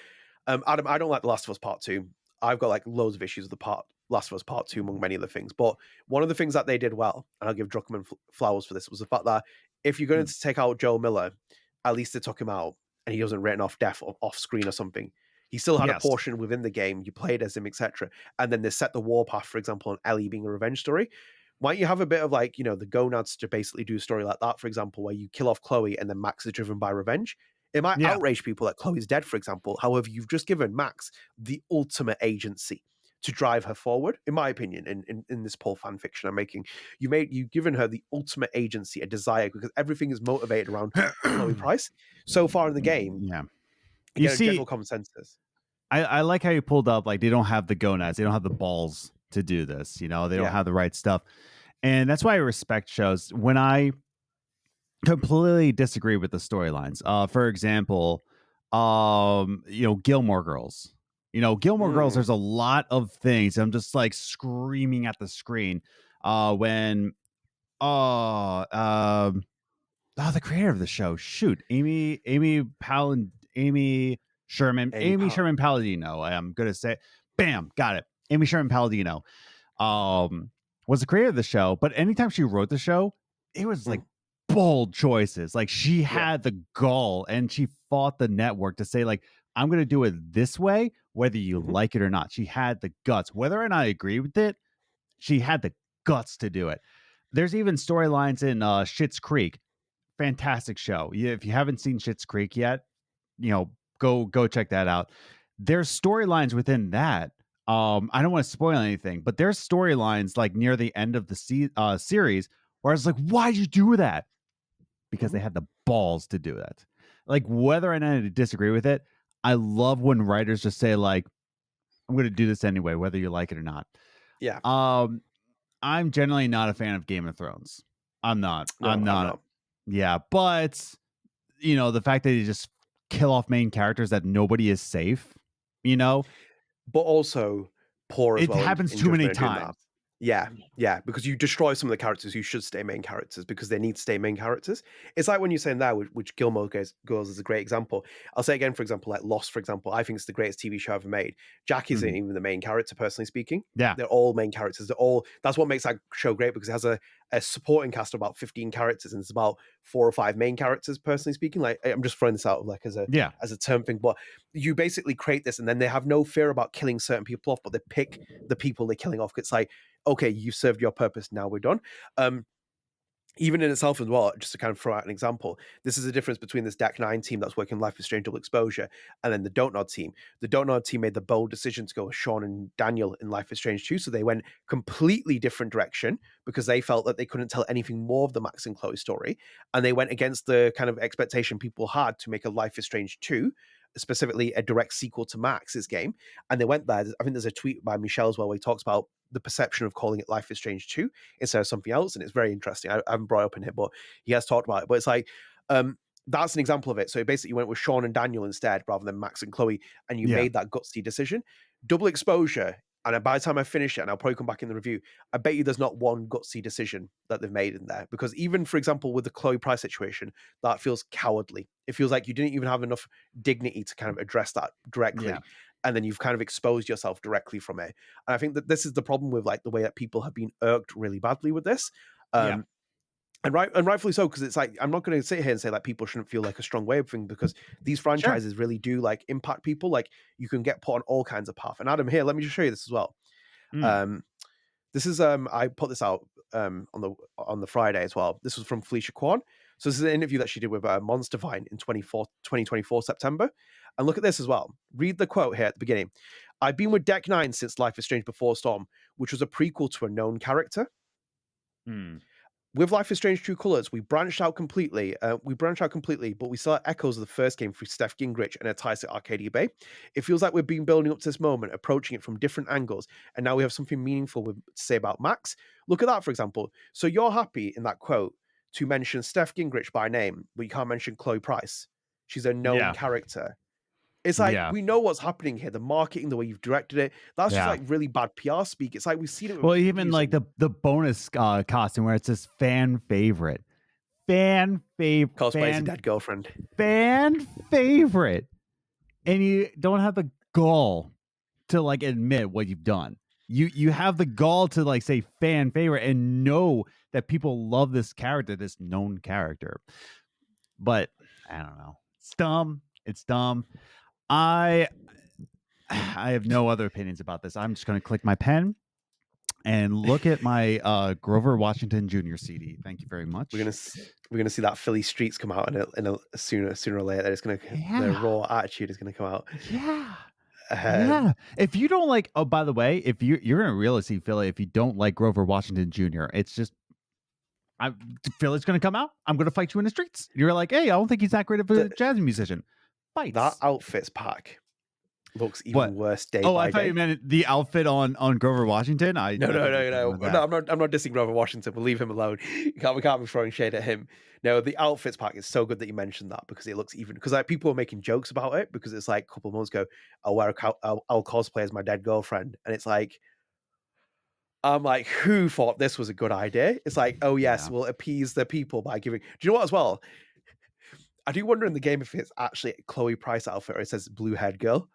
Adam, I don't like The Last of Us Part 2. I've got like loads of issues with the Last of Us Part 2, among many other things. But one of the things that they did well, and I'll give Druckmann flowers for this, was the fact that if you're going to take out Joel Miller, at least they took him out and he wasn't written off death or off screen or something. He still had a portion within the game. You played as him, etc. And then they set the warpath, for example, on Ellie being a revenge story. Why don't you have a bit of like, the gonads to basically do a story like that, for example, where you kill off Chloe and then Max is driven by revenge? It might outrage people that Chloe's dead, for example. However, you've just given Max the ultimate agency to drive her forward, in my opinion, in this Paul fan fiction I'm making. You've given her the ultimate agency, a desire, because everything is motivated around Chloe Price. So far in the game, you see, general consensus. I like how you pulled up, like, they don't have the gonads, they don't have the balls to do this, they don't have the right stuff. And that's why I respect shows when I completely disagree with the storylines. For example, Gilmore Girls. Gilmore Girls, there's a lot of things. I'm just like screaming at the screen when the creator of the show, Amy Sherman Palladino. I'm gonna say, bam, got it. Amy Sherman Palladino was the creator of the show, but anytime she wrote the show, it was like bold choices. Like she had the gall and she fought the network to say, like, I'm going to do it this way, whether you like it or not. She had the guts. Whether or not I agree with it, she had the guts to do it. There's even storylines in Schitt's Creek. Fantastic show. If you haven't seen Schitt's Creek yet, go check that out. There's storylines within that. I don't want to spoil anything, but there's storylines like near the end of the series where I was like, why'd you do that? Because they had the balls to do that. Like, whether or not I disagree with it, I love when writers just say, like, I'm going to do this anyway, whether you like it or not. Yeah. I'm generally not a fan of Game of Thrones. I'm not. No, I'm not. Yeah, but the fact that they just kill off main characters that nobody is safe, but also poor as it well. happens in too many judgment of doing times. that. Yeah, because you destroy some of the characters who should stay main characters because they need to stay main characters. It's like when you're saying that, which Gilmore Girls is a great example. I'll say again, for example, like Lost, for example, I think it's the greatest TV show ever made. Jack isn't even the main character, personally speaking. Yeah. They're all main characters. That's what makes that show great, because it has a supporting cast of about 15 characters and it's about 4 or 5 main characters, personally speaking. Like, I'm just throwing this out like as a term thing, but you basically create this and then they have no fear about killing certain people off, but they pick the people they're killing off. It's like, okay, you've served your purpose, now we're done. Even in itself as well, just to kind of throw out an example, this is the difference between this Deck 9 team that's working Life is Strange Double Exposure and then the Don't Nod team. The Don't Nod team made the bold decision to go with Sean and Daniel in Life is Strange 2, so they went completely different direction because they felt that they couldn't tell anything more of the Max and Chloe story, and they went against the kind of expectation people had to make a Life is Strange 2, specifically a direct sequel to Max's game, and they went there. I think there's a tweet by Michel as well where he talks about the perception of calling it Life is Strange 2 instead of something else, and it's very interesting. I haven't brought it up in here, but he has talked about it. But it's like, that's an example of it. So basically you went with Sean and Daniel instead rather than Max and Chloe, and you made that gutsy decision. Double Exposure, and by the time I finish it, and I'll probably come back in the review, I bet you there's not one gutsy decision that they've made in there, because even, for example, with the Chloe Price situation, that feels cowardly. It feels like you didn't even have enough dignity to kind of address that directly. And then you've kind of exposed yourself directly from it. And I think that this is the problem with like the way that people have been irked really badly with this. And rightfully so, because it's like, I'm not going to sit here and say like people shouldn't feel like a strong way of thing, because these franchises really do like impact people. Like, you can get put on all kinds of path. And Adam, here, let me just show you this as well. This is I put this out on the Friday as well. This was from Felice Kuan. So this is an interview that she did with Monster Vine in 2024 September. And look at this as well. Read the quote here at the beginning. I've been with Deck 9 since Life is Strange Before Storm, which was a prequel to a known character. With Life is Strange True Colors, we branched out completely. But we still have echoes of the first game through Steph Gingrich and Atice at Arcadia Bay. It feels like we've been building up to this moment, approaching it from different angles, and now we have something meaningful to say about Max. Look at that, for example. So you're happy in that quote to mention Steph Gingrich by name, but you can't mention Chloe Price. She's a known character. It's like, we know what's happening here. The marketing, the way you've directed it, that's just like really bad PR speak. It's like, we've seen it. Well, even like the bonus costume where it's this fan favorite. Cosplays a dead girlfriend. Fan favorite. And you don't have the gall to like admit what you've done. You have the gall to like say fan favorite and know that people love this character, this known character. But I don't know. It's dumb. I have no other opinions about this. I'm just going to click my pen and look at my Grover Washington Jr. CD. Thank you very much. We're gonna see that Philly Streets come out in a sooner or later. It's gonna the raw attitude is gonna come out. If you don't like, oh, by the way, if you're gonna really see Philly, if you don't like Grover Washington Jr., it's just Philly's gonna come out. I'm gonna fight you in the streets. You're like, hey, I don't think he's that great of a jazz musician. Fights. That outfits pack looks even worse day by day. Oh, I thought you meant the outfit on Grover Washington. No. I'm not dissing Grover Washington. We'll leave him alone. We can't be throwing shade at him. No, the outfits pack is so good that you mentioned that, because it looks even, because like people are making jokes about it, because it's like a couple of months ago, I'll cosplay as my dead girlfriend, and it's like, I'm like, who thought this was a good idea? It's like, oh yes, we'll appease the people by giving. Do you know what as well? I do wonder in the game if it's actually a Chloe Price outfit or it says blue haired girl.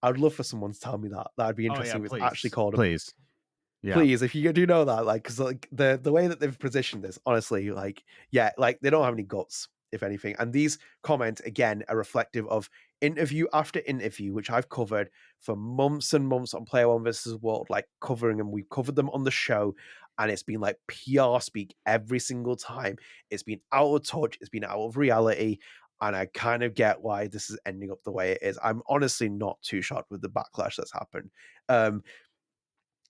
I'd love for someone to tell me that. That'd be interesting if it's actually called. Please. Yeah. Please, if you do know that, like, because like the way that they've positioned this, honestly, like, yeah, like they don't have any guts, if anything. And these comments again are reflective of interview after interview, which I've covered for months and months on Player One versus World, like covering them. We've covered them on the show, and it's been like PR speak every single time. It's been out of touch. It's been out of reality. And I kind of get why this is ending up the way it is. I'm honestly not too shocked with the backlash that's happened.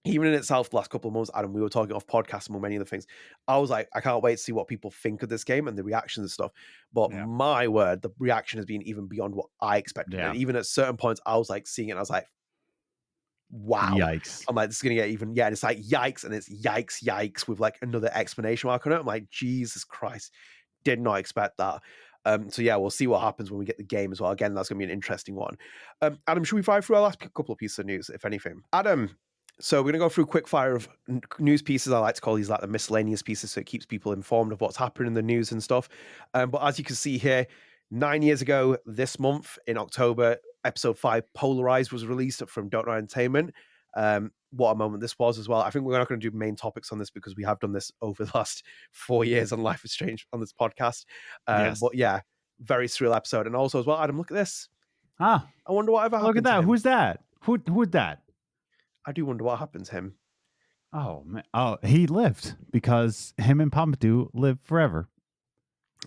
Even in itself, the last couple of months, Adam, we were talking off podcast among many other things. I was like, I can't wait to see what people think of this game and the reactions and stuff. But my word, the reaction has been even beyond what I expected. And even at certain points, I was like seeing it, and I was like, wow. Yikes. I'm like, this is going to get even, and it's like, yikes, and it's yikes with like another exclamation mark on it. I'm like, Jesus Christ, did not expect that. So yeah, we'll see what happens when we get the game as well. Again, that's going to be an interesting one. Adam, should we fire through our last couple of pieces of news, if anything? Adam, so we're going to go through quick fire of news pieces. I like to call these like the miscellaneous pieces, so it keeps people informed of what's happening in the news and stuff. But as you can see here, 9 years ago this month in October, episode 5, Polarized, was released from Don't Know Entertainment. What a moment this was as well. I think we're not going to do main topics on this because we have done this over the last 4 years on Life is Strange on this podcast. But yeah, very surreal episode. And also as well, Adam, look at this. I wonder whatever happened. Look at that. Who's that? Who's that? I do wonder what happened to him. Oh, man. Oh, he lived because him and Pompidou live forever.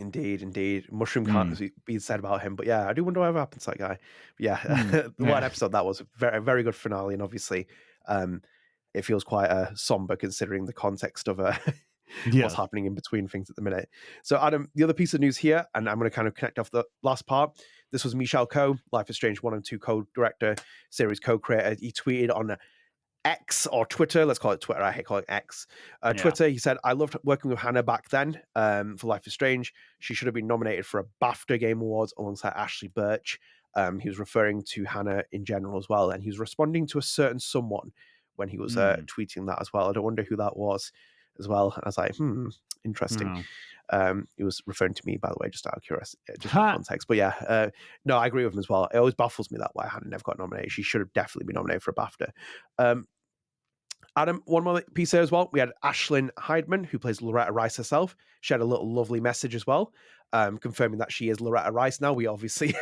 Indeed. Mushroom can't be said about him. But yeah, I do wonder whatever happened to that guy. But yeah, what episode that was. Very, very good finale. And obviously, it feels quite somber considering the context of what's happening in between things at the minute. So Adam, the other piece of news here, and I'm going to kind of connect off the last part. This was Michel Koch, Life is Strange 1 and 2 co-director, series co-creator. He tweeted on X or Twitter, let's call it Twitter, I hate calling it X. Twitter, he said, I loved working with Hannah back then for Life is Strange. She should have been nominated for a BAFTA Game Awards alongside Ashley Birch. He was referring to Hannah in general as well, and he was responding to a certain someone when he was tweeting that as well. I don't wonder who that was as well. And I was like, interesting. He was referring to me, by the way, just out of curiosity, just for context. But yeah, no, I agree with him as well. It always baffles me that why Hannah never got nominated. She should have definitely been nominated for a BAFTA. Adam, one more piece here as well. We had Ashlyn Heidemann, who plays Loretta Rice herself. She had a little lovely message as well, confirming that she is Loretta Rice now. We obviously,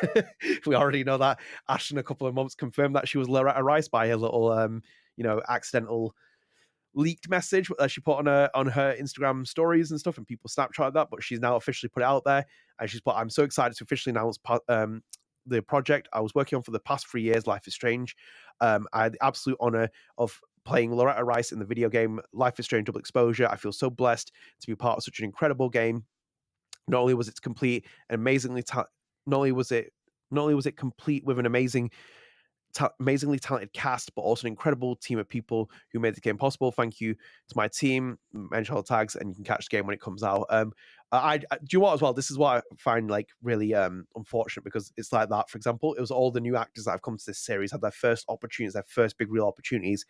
we already know that. Ashlyn, a couple of months, confirmed that she was Loretta Rice by a little, accidental leaked message that she put on her Instagram stories and stuff, and people Snapchatted that, but she's now officially put it out there, and she's put, I'm so excited to officially announce the project I was working on for the past 3 years, Life is Strange. I had the absolute honor of playing Loretta Rice in the video game Life is Strange Double Exposure. I feel so blessed to be part of such an incredible game. Not only was it complete and amazingly not only was it complete with an amazingly talented cast, but also an incredible team of people who made the game possible. Thank you to my team. Mention all the tags, and you can catch the game when it comes out. I do you know what as well? This is what I find like really unfortunate, because it's like that. For example, it was all the new actors that have come to this series had their first opportunities, their first big real opportunities,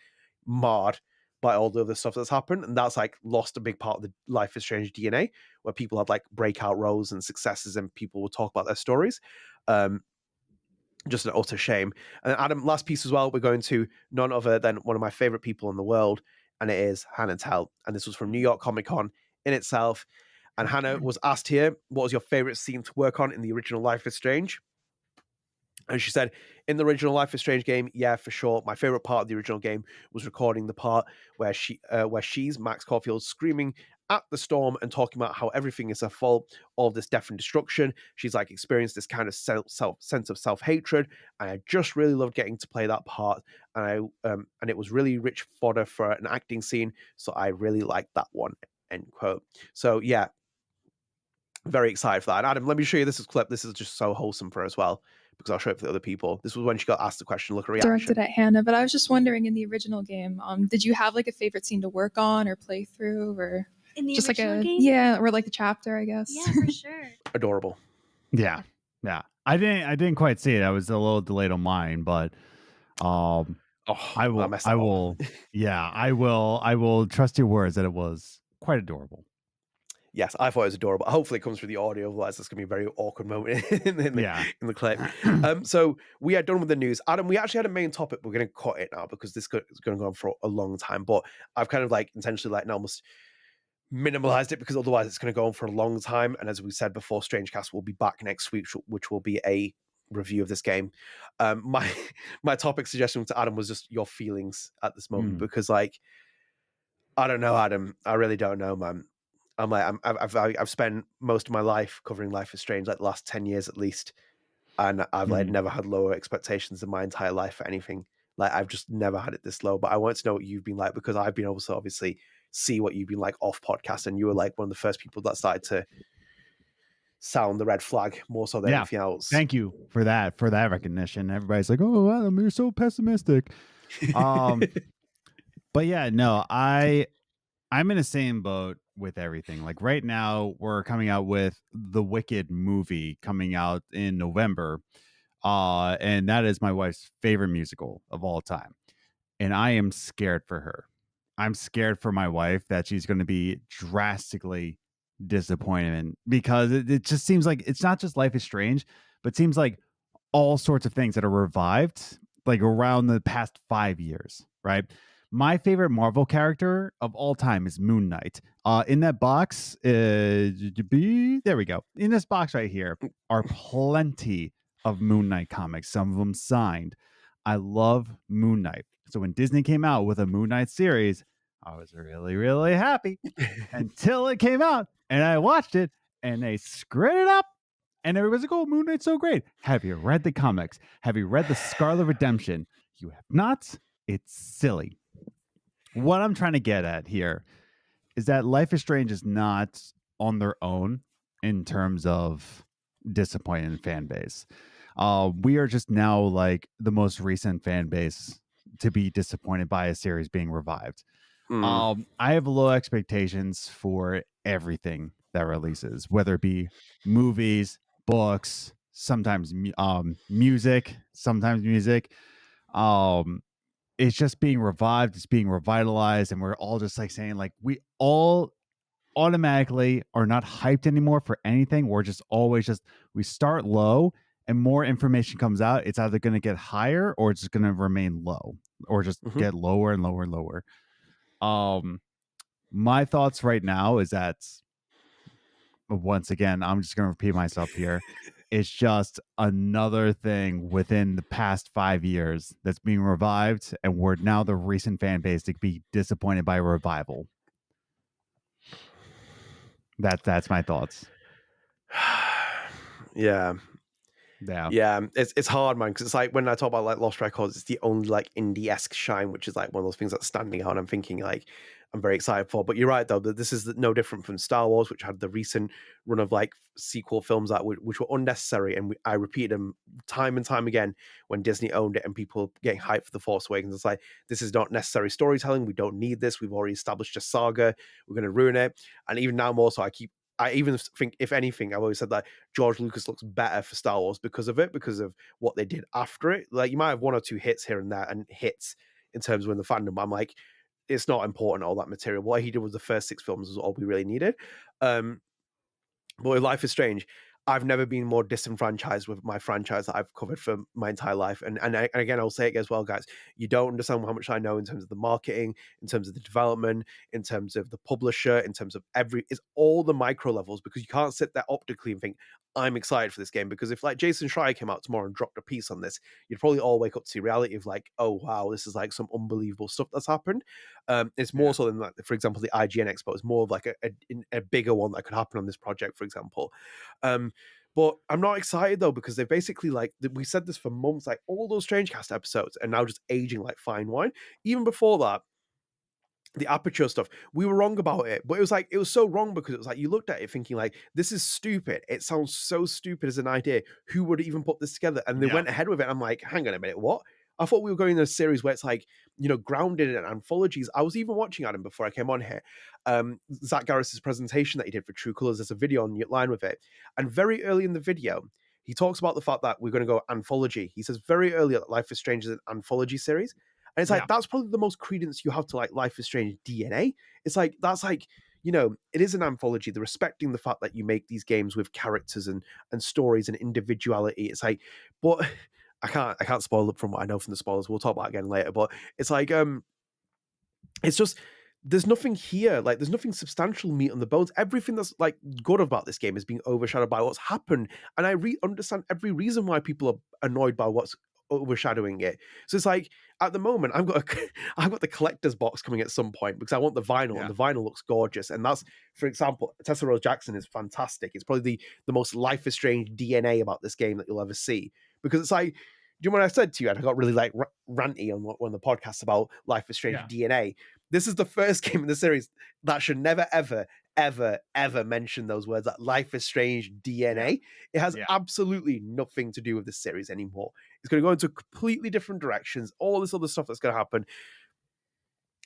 marred by all the other stuff that's happened, and that's like lost a big part of the Life is Strange DNA, where people had like breakout roles and successes, and people will talk about their stories. Just an utter shame. And Adam, last piece as well, we're going to none other than one of my favorite people in the world, and it is Hannah Telle. And this was from New York Comic Con in itself. And Hannah was asked here, what was your favorite scene to work on in the original Life is Strange? And she said, in the original Life is Strange game, yeah, for sure. My favorite part of the original game was recording the part where she's Max Caulfield screaming at the storm and talking about how everything is her fault, all of this death and destruction. She's like experienced this kind of sense of self-hatred, and I just really loved getting to play that part. And and it was really rich fodder for an acting scene, so I really liked that one. End quote. So yeah, very excited for that. And Adam, let me show you this clip. This is just so wholesome for her as well, because I'll show it for the other people. This was when she got asked the question. Look at her reaction. Directed at Hannah, but I was just wondering, in the original game, did you have like a favorite scene to work on or play through, or in the just like original game? Yeah, or like the chapter, I guess. Yeah, for sure. Adorable. Yeah. I didn't quite see it. I was a little delayed on mine, but I will. Yeah, I will trust your words that it was quite adorable. Yes, I thought it was adorable. Hopefully, it comes through the audio. Otherwise, it's going to be a very awkward moment in the clip. So we are done with the news. Adam, we actually had a main topic. We're going to cut it now because this is going to go on for a long time. But I've kind of like intentionally like almost minimalized it because otherwise it's going to go on for a long time. And as we said before, StrangeCast will be back next week, which will be a review of this game. My topic suggestion to Adam was just your feelings at this moment because like I don't know, Adam. I really don't know, man. I'm like I've spent most of my life covering Life is Strange, like the last 10 years at least, and I've like never had lower expectations in my entire life for anything. Like I've just never had it this low. But I want to know what you've been like because I've been able to obviously see what you've been like off podcast, and you were like one of the first people that started to sound the red flag more so than anything else. Thank you for that recognition. Everybody's like, "Oh, Adam, you're so pessimistic." But yeah, no, I'm in the same boat with everything. Like right now, we're coming out with the Wicked movie coming out in November. And that is my wife's favorite musical of all time. And I am scared for her. I'm scared for my wife that she's going to be drastically disappointed because it just seems like it's not just Life is Strange, but it seems like all sorts of things that are revived like around the past 5 years, right? My favorite Marvel character of all time is Moon Knight. In that box, there we go. In this box right here are plenty of Moon Knight comics, some of them signed. I love Moon Knight. So when Disney came out with a Moon Knight series, I was really, really happy until it came out and I watched it and they screwed it up. And everybody's like, "Oh, Moon Knight's so great." Have you read the comics? Have you read the Scarlet Redemption? You have not? It's silly. What I'm trying to get at here is that Life is Strange is not on their own in terms of disappointing fan base. We are just now like the most recent fan base to be disappointed by a series being revived. I have low expectations for everything that releases, whether it be movies, books, sometimes music, it's just being revived, it's being revitalized, and we're all just like saying like we all automatically are not hyped anymore for anything. We're just always we start low and more information comes out. It's either going to get higher or it's just going to remain low or just get lower and lower and lower. My thoughts right now is that once again, I'm just going to repeat myself here. It's just another thing within the past 5 years that's being revived, and we're now the recent fan base to be disappointed by a revival. That's my thoughts. Yeah. It's hard, man, because it's like when I talk about like Lost Records, it's the only like indie-esque shine, which is like one of those things that's standing out. And I'm thinking like I'm very excited for. But you're right though, that this is no different from Star Wars, which had the recent run of like sequel films that which were unnecessary, and I repeated them time and time again when Disney owned it, and people getting hyped for the Force Awakens. It's like, this is not necessary storytelling. We don't need this. We've already established a saga. We're going to ruin it. And even now more so, I even think, if anything, I've always said that George Lucas looks better for Star Wars because of it, because of what they did after it. Like, you might have one or two hits here and there, and hits in terms of in the fandom, but I'm like, it's not important, all that material. What he did with the first 6 films was all we really needed. But with Life is Strange, I've never been more disenfranchised with my franchise that I've covered for my entire life. And again, I'll say it as well, guys. You don't understand how much I know in terms of the marketing, in terms of the development, in terms of the publisher, in terms of it's all the micro levels, because you can't sit there optically and think, I'm excited for this game. Because if like Jason Schreier came out tomorrow and dropped a piece on this, you'd probably all wake up to the reality of like, oh, wow, this is like some unbelievable stuff that's happened. It's more so than like, for example, the IGN Expo is more of like a bigger one that could happen on this project, for example. But I'm not excited though, because they basically like, we said this for months, like all those StrangeCast episodes are now just aging like fine wine. Even before that, the Aperture stuff, we were wrong about it, but it was so wrong because it was like, you looked at it thinking like, this is stupid. It sounds so stupid as an idea. Who would even put this together? And they went ahead with it. I'm like, hang on a minute, what? I thought we were going in a series where it's like, you know, grounded in anthologies. I was even watching Adam before I came on here. Zach Garris's presentation that he did for True Colors. There's a video online with it. And very early in the video, he talks about the fact that we're going to go anthology. He says very early that Life is Strange is an anthology series. And it's like, that's probably the most credence you have to like Life is Strange DNA. It's like, that's like, it is an anthology. They're respecting the fact that you make these games with characters and stories and individuality. It's like, but I can't spoil it from what I know from the spoilers. We'll talk about it again later. But it's like, it's just there's nothing here. Like, there's nothing substantial meat on the bones. Everything that's like good about this game is being overshadowed by what's happened, and I understand every reason why people are annoyed by what's overshadowing it. So it's like, at the moment, I've got the collector's box coming at some point because I want the vinyl, and the vinyl looks gorgeous. And that's, for example, Tessa Rose Jackson is fantastic. It's probably the most Life is Strange DNA about this game that you'll ever see, because it's like, do you know what I said to you? And I got really like ranty on one of the podcasts about Life is Strange DNA. This is the first game in the series that should never, ever, ever, ever mention those words, that Life is Strange DNA. It has absolutely nothing to do with this series anymore. It's going to go into completely different directions, all this other stuff that's going to happen.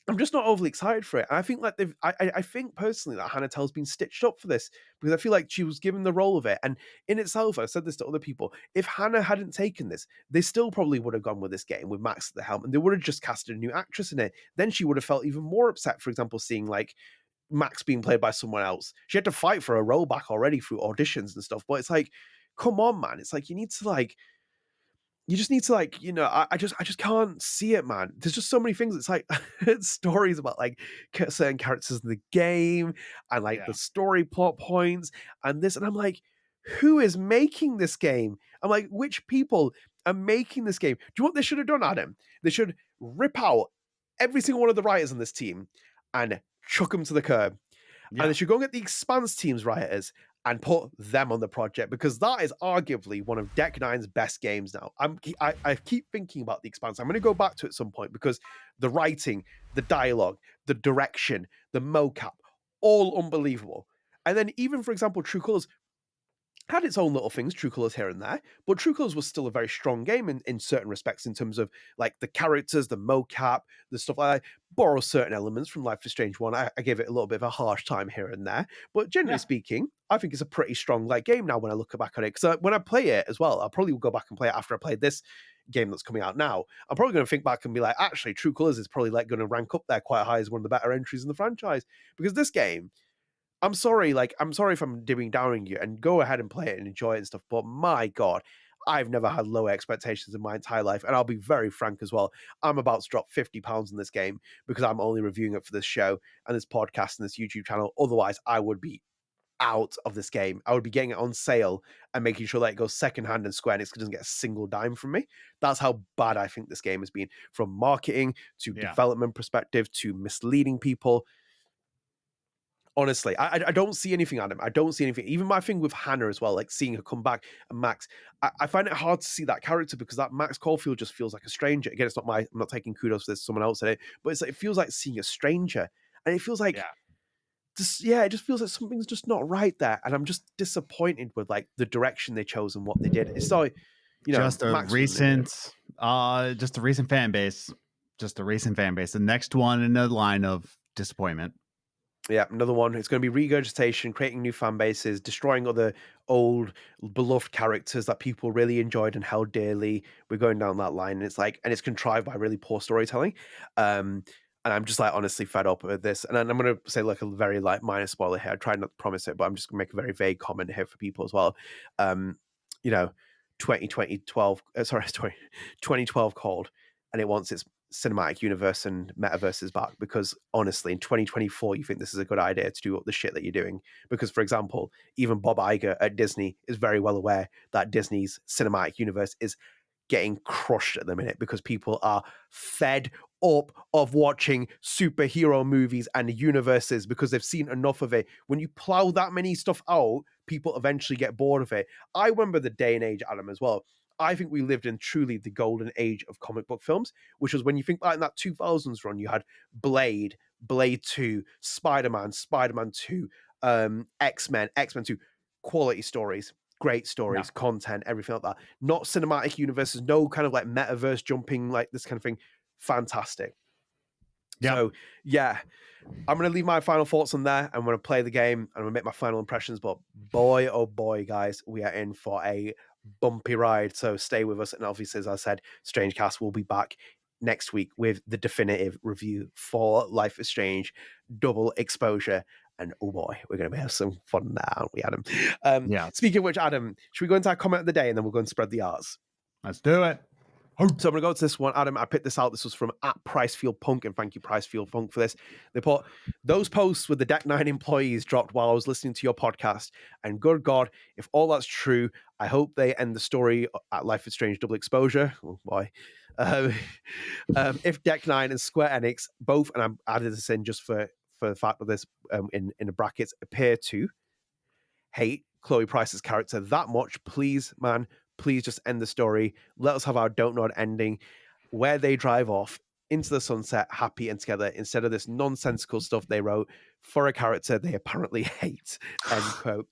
I'm just not overly excited for it. And I think like I think personally that Hannah Telle's been stitched up for this, because I feel like she was given the role of it. And in itself, I've said this to other people, if Hannah hadn't taken this, they still probably would have gone with this game with Max at the helm, and they would have just casted a new actress in it. Then she would have felt even more upset, for example, seeing like Max being played by someone else. She had to fight for a role back already through auditions and stuff. But it's like, come on, man. It's like you just need to like, I just can't see it, man. There's just so many things. It's like it's stories about like certain characters in the game and like the story plot points and this. And I'm like, who is making this game? I'm like, which people are making this game? Do you know what they should have done, Adam? They should rip out every single one of the writers on this team and chuck them to the curb. And they should go and get the Expanse team's writers and put them on the project, because that is arguably one of Deck Nine's best games now. I keep thinking about the Expanse. I'm going to go back to it at some point, because the writing, the dialogue, the direction, the mocap, all unbelievable. And then even, for example, True Colors had its own little things, True Colors here and there, but True Colors was still a very strong game in certain respects, in terms of like the characters, the mocap, the stuff like that. Borrow certain elements from Life is Strange 1. I gave it a little bit of a harsh time here and there, but generally speaking, I think it's a pretty strong like game now when I look back on it. Because when I play it as well, I'll probably go back and play it after I played this game that's coming out now. I'm probably going to think back and be like, actually, True Colors is probably like going to rank up there quite high as one of the better entries in the franchise, because this game, I'm sorry if I'm dimming downing you, and go ahead and play it and enjoy it and stuff, but my God, I've never had low expectations in my entire life. And I'll be very frank as well. I'm about to drop 50 pounds in this game because I'm only reviewing it for this show and this podcast and this YouTube channel. Otherwise, I would be out of this game. I would be getting it on sale and making sure that it goes secondhand, and Square Enix doesn't get a single dime from me. That's how bad I think this game has been, from marketing to development perspective to misleading people. Honestly, I don't see anything, Adam. I don't see anything. Even my thing with Hannah as well, like seeing her come back, and Max, I find it hard to see that character, because that Max Caulfield just feels like a stranger. Again, I'm not taking kudos for this, someone else in it, but it feels like seeing a stranger, and it feels like, it just feels like something's just not right there, and I'm just disappointed with like the direction they chose and what they did. It's like, just a Max recent fan base, the next one in the line of disappointment. Yeah, another one. It's going to be regurgitation, creating new fan bases, destroying other old beloved characters that people really enjoyed and held dearly. We're going down that line, and it's like, and it's contrived by really poor storytelling. And I'm just like honestly fed up with this. And then I'm going to say like a very like minor spoiler here. I try not to promise it, but I'm just going to make a very vague comment here for people as well. 2012 called, and it wants its cinematic universe and metaverses back, because honestly, in 2024, you think this is a good idea to do all the shit that you're doing? Because, for example, even Bob Iger at Disney is very well aware that Disney's cinematic universe is getting crushed at the minute, because people are fed up of watching superhero movies and universes, because they've seen enough of it. When you plow that many stuff out, people eventually get bored of it. I remember the day and age, Adam, as well. I think we lived in truly the golden age of comic book films, which was when you think like in that 2000s run, you had Blade 2, Spider-Man 2, X-Men 2, quality stories, great stories, content, everything like that. Not cinematic universes, no kind of like metaverse jumping, like this kind of thing. Fantastic. So, I'm going to leave my final thoughts on there. I'm going to play the game and I'm going to make my final impressions. But boy, oh boy, guys, we are in for a bumpy ride. So stay with us. And obviously, as I said, StrangeCast will be back next week with the definitive review for Life is Strange Double Exposure. And oh boy, we're going to have some fun there, aren't we, Adam? Yeah. Speaking of which, Adam, should we go into our comment of the day and then we'll go and spread the arts? Let's do it. So I'm going to go to this one, Adam. I picked this out. This was from @PriceFieldPunk, and thank you, PriceFieldPunk, for this. They put, those posts with the Deck 9 employees dropped while I was listening to your podcast, and good God, if all that's true, I hope they end the story at Life is Strange Double Exposure. Oh boy. If Deck 9 and Square Enix both, and I added this in just for the fact of this in the brackets, appear to hate Chloe Price's character that much, please, man, please just end the story. Let us have our don't nod ending where they drive off into the sunset happy and together instead of this nonsensical stuff they wrote for a character they apparently hate. End quote.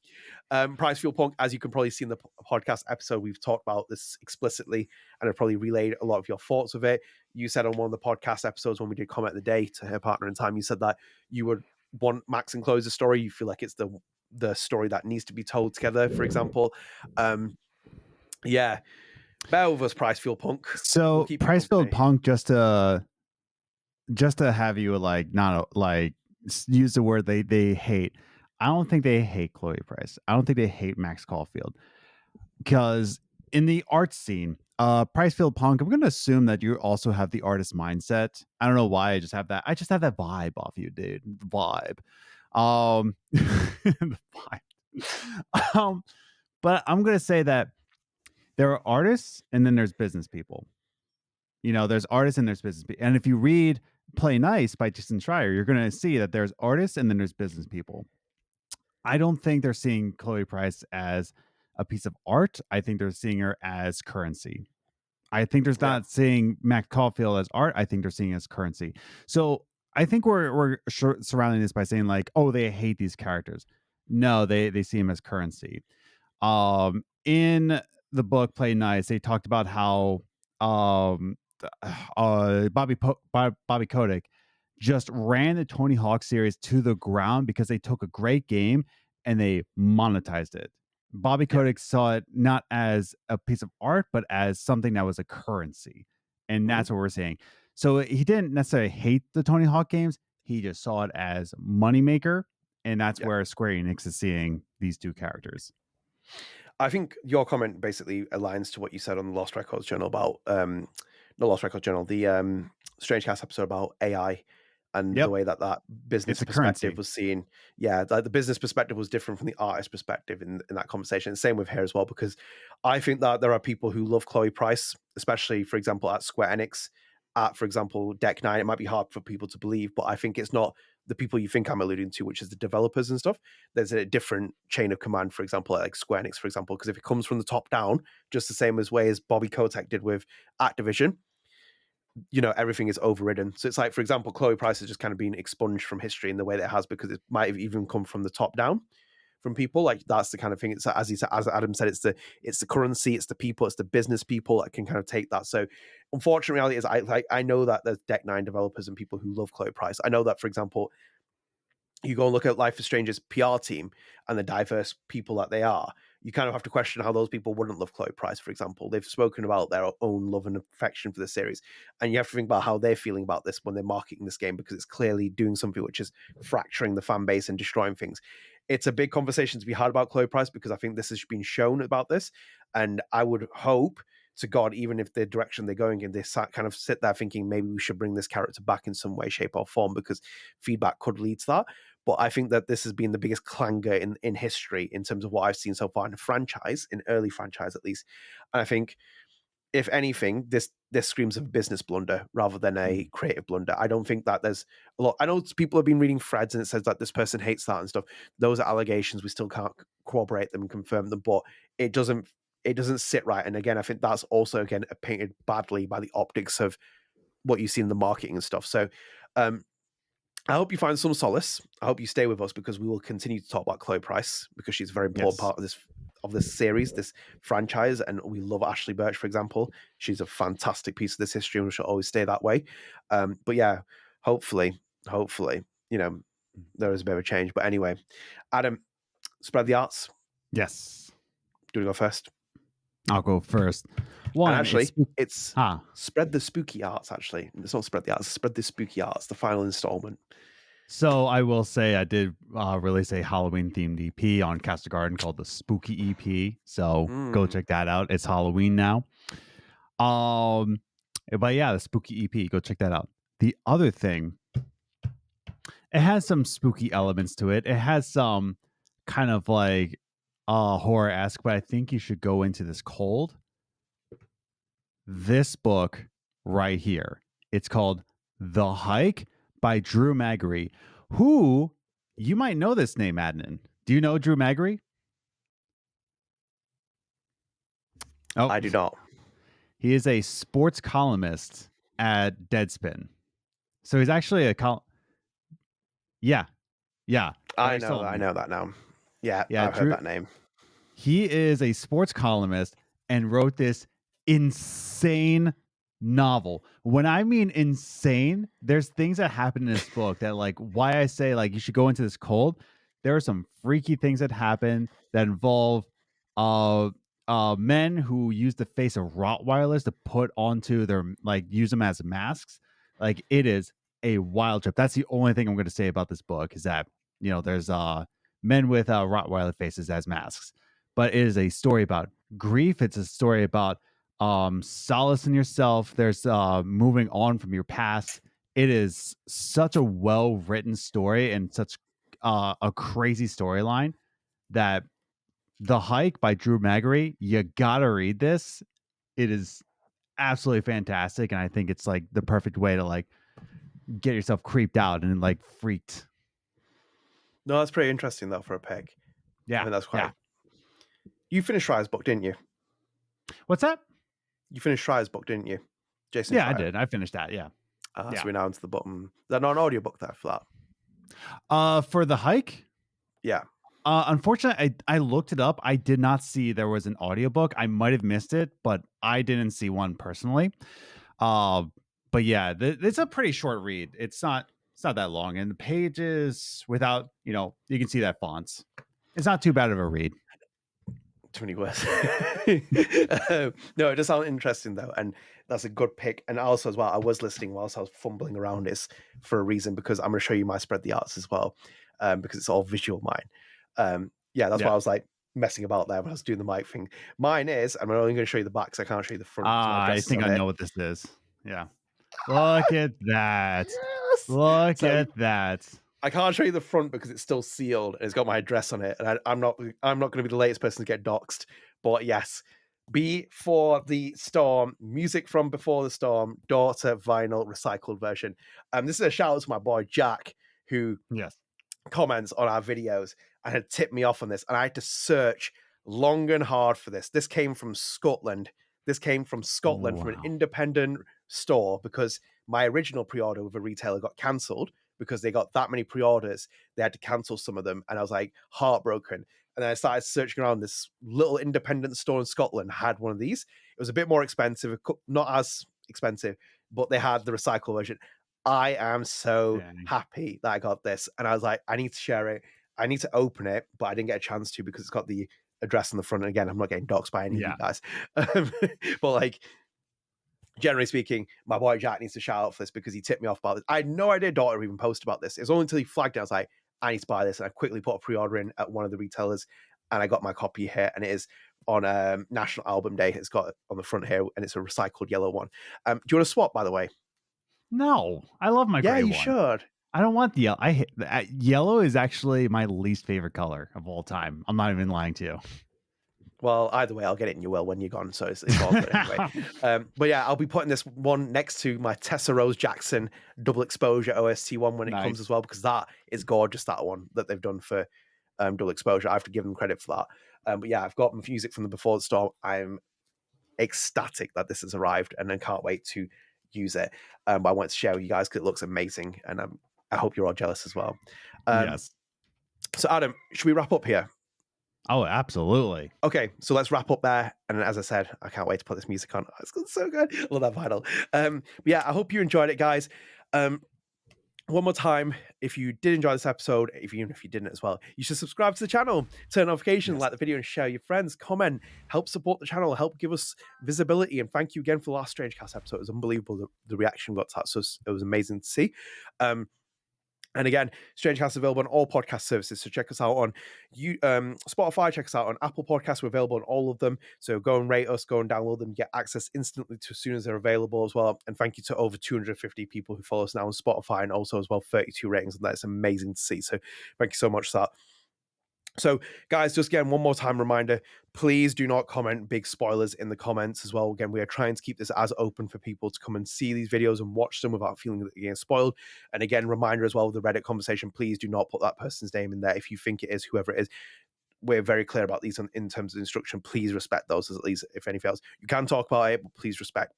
Pricefield Punk, as you can probably see in the podcast episode, we've talked about this explicitly and I've probably relayed a lot of your thoughts of it. You said on one of the podcast episodes when we did Comment of the Day to her partner in time, you said that you would want Max and Chloe's story. You feel like it's the story that needs to be told together, for example. Yeah, bear with us, Pricefield Punk. So We'll Pricefield Punk, just to have you not use the word they hate. I don't think they hate Chloe Price. I don't think they hate Max Caulfield, because in the art scene, Pricefield Punk, I'm going to assume that you also have the artist mindset. I don't know why I just have that. I just have that vibe off you, dude. The vibe. The vibe. But I'm going to say that there are artists and then there's business people. There's artists and there's business people. And if you read Play Nice by Jason Schreier, you're going to see that there's artists and then there's business people. I don't think they're seeing Chloe Price as a piece of art. I think they're seeing her as currency. I think there's not seeing Max Caulfield as art. I think they're seeing it as currency. So I think we're surrounding this by saying like, oh, they hate these characters. No, they see him as currency. In the book Play Nice, they talked about how Bobby Kotick just ran the Tony Hawk series to the ground because they took a great game and they monetized it. Bobby Kotick saw it not as a piece of art, but as something that was a currency. And that's what we're saying. So he didn't necessarily hate the Tony Hawk games. He just saw it as moneymaker. And that's where Square Enix is seeing these two characters. I think your comment basically aligns to what you said on the Lost Records Journal about, not Lost Records Journal, the StrangeCast episode about AI and the way that business perspective was seen. Yeah, like the business perspective was different from the artist perspective in that conversation. Same with her as well, because I think that there are people who love Chloe Price, especially, for example, at Square Enix, at, for example, Deck 9. It might be hard for people to believe, but I think it's not the people you think I'm alluding to, which is the developers and stuff. There's a different chain of command, for example, like Square Enix, for example, because if it comes from the top down, just the same as way as Bobby Kotick did with Activision, everything is overridden. So it's like, for example, Chloe Price has just kind of been expunged from history in the way that it has, because it might have even come from the top down from people. Like, that's the kind of thing. It's as Adam said, it's the currency, it's the people, it's the business people that can kind of take that. So unfortunate reality is I know that there's Deck 9 developers and people who love Chloe Price. I know that, for example, you go and look at Life is Strange's PR team and the diverse people that they are, you kind of have to question how those people wouldn't love Chloe Price, for example. They've spoken about their own love and affection for the series. And you have to think about how they're feeling about this when they're marketing this game, because it's clearly doing something which is fracturing the fan base and destroying things. It's a big conversation to be had about Chloe Price, because I think this has been shown about this. And I would hope to God, even if the direction they're going in, they kind of sit there thinking maybe we should bring this character back in some way, shape, or form, because feedback could lead to that. But I think that this has been the biggest clangor in history in terms of what I've seen so far in the franchise, in early franchise at least. And I think, if anything, this screams of a business blunder rather than a creative blunder. I don't think that there's a lot. I know people have been reading threads and it says that this person hates that and stuff. Those are allegations. We still can't corroborate them and confirm them, but it doesn't sit right. And again, I think that's also, again, painted badly by the optics of what you see in the marketing and stuff. So I hope you find some solace. I hope you stay with us, because we will continue to talk about Chloe Price, because she's a very important part of this series, this franchise, and we love Ashley Birch, for example. She's a fantastic piece of this history, and we shall always stay that way. But yeah, hopefully, there is a bit of a change. But anyway, Adam, spread the arts. Yes. Do you want to go first? I'll go first. One, and actually, it's spread the spooky arts. Actually, it's not spread the arts. Spread the spooky arts. The final installment. So I will say I did release a Halloween themed EP on Castle Garden called the Spooky EP. So go check that out. It's Halloween now. But yeah, the Spooky EP. Go check that out. The other thing, it has some spooky elements to it. It has some kind of like horror-esque, but I think you should go into this cold. This book right here. It's called The Hike by Drew Magary, who you might know this name, Adnan. Do you know Drew Magary? Oh, I do not. He is a sports columnist at Deadspin. So he's actually a Yeah. I know that now. Yeah, I've heard that name. He is a sports columnist and wrote this insane novel. When I mean insane, there's things that happen in this book that, like, why I say like you should go into this cold. There are some freaky things that happen that involve men who use the face of Rottweilers to put onto their, like, use them as masks. Like, it is a wild trip. That's the only thing I'm going to say about this book, is that, you know, there's men with Rottweiler faces as masks. But it is a story about grief. It's a story about solace in yourself. There's moving on from your past. It is such a well-written story and such a crazy storyline that The Hike by Drew Magary, you gotta read this. It is absolutely fantastic, and I think it's like the perfect way to like get yourself creeped out and like freaked. No, that's pretty interesting though for a pick. Yeah, I mean, that's quite. Yeah. You finished Schreier's book, didn't you? What's that? You finished Schreier's book, didn't you? Jason Yeah, Schreier. I did. I finished that. Yeah. So we're now into the bottom. Is that not an audiobook there for that? For The Hike? Yeah. Unfortunately, I looked it up. I did not see there was an audiobook. I might have missed it, but I didn't see one personally. But yeah, it's a pretty short read. It's not that long, and the pages, without, you know, you can see that fonts. It's not too bad of a read. Too many words. No, it does sound interesting though, and that's a good pick. And also as well, I was listening whilst I was fumbling around this for a reason, because I'm going to show you my spread the arts as well, because it's all visual mine. That's why I was like messing about there when I was doing the mic thing. Mine is, and I'm only going to show you the back because I can't show you the front. I think I know what this is. Yeah. Look at that. Yes! Look at that. I can't show you the front because it's still sealed and it's got my address on it, and I'm not going to be the latest person to get doxxed. But yes, Before the Storm, music from Before the Storm, Daughter vinyl recycled version. This is a shout out to my boy Jack, who comments on our videos and had tipped me off on this, and I had to search long and hard for this. This came from Scotland. From an independent store, because my original pre-order with a retailer got cancelled because they got that many pre-orders. They had to cancel some of them, and I was like heartbroken. And then I started searching around. This little independent store in Scotland had one of these. It was a bit more expensive, not as expensive, but they had the recycle version. I am so happy that I got this. And I was like, I need to share it. I need to open it, but I didn't get a chance to because it's got the address on the front. And again, I'm not getting doxxed by any of you guys. But like, generally speaking, my boy Jack needs to shout out for this because he tipped me off about this. I had no idea Daughter even posted about this. It was only until he flagged it. I was like, I need to buy this. And I quickly put a pre-order in at one of the retailers, and I got my copy here, and it is on National Album Day. It's got on the front here, and it's a recycled yellow one. Do you want to swap, by the way? No, I love my gray one. Yeah, you should. I don't want the yellow. Yellow is actually my least favorite color of all time. I'm not even lying to you. Well, either way, I'll get it in your will when you're gone, so it's all good anyway. But yeah, I'll be putting this one next to my Tessa Rose Jackson double exposure OST one when it comes as well, because that is gorgeous, that one that they've done for double exposure. I have to give them credit for that. But yeah, I've got music from the Before the Storm. I'm ecstatic that this has arrived, and I can't wait to use it. But I want to share with you guys because it looks amazing, and I hope you're all jealous as well. Yes. So Adam, should we wrap up here? Oh, absolutely. Okay, so let's wrap up there. And as I said, I can't wait to put this music on. It's so good. I love that vinyl. But yeah, I hope you enjoyed it, guys. One more time, if you did enjoy this episode, even if you didn't as well, you should subscribe to the channel, turn notifications, like the video, and share your friends, comment, help support the channel, help give us visibility. And thank you again for the last StrangeCast episode. It was unbelievable, the reaction we got to that. So it was amazing to see. And And again, StrangeCast is available on all podcast services. So check us out on Spotify, check us out on Apple Podcasts. We're available on all of them. So go and rate us, go and download them, get access instantly as soon as they're available as well. And thank you to over 250 people who follow us now on Spotify, and also as well 32 ratings. And that's amazing to see. So thank you so much for that. So, guys, just again, one more time reminder, please do not comment big spoilers in the comments as well. Again, we are trying to keep this as open for people to come and see these videos and watch them without feeling that they're getting spoiled. And again, reminder as well, the Reddit conversation, please do not put that person's name in there. If you think it is, whoever it is, we're very clear about these in terms of instruction. Please respect those, at least if anything else. You can talk about it, but please respect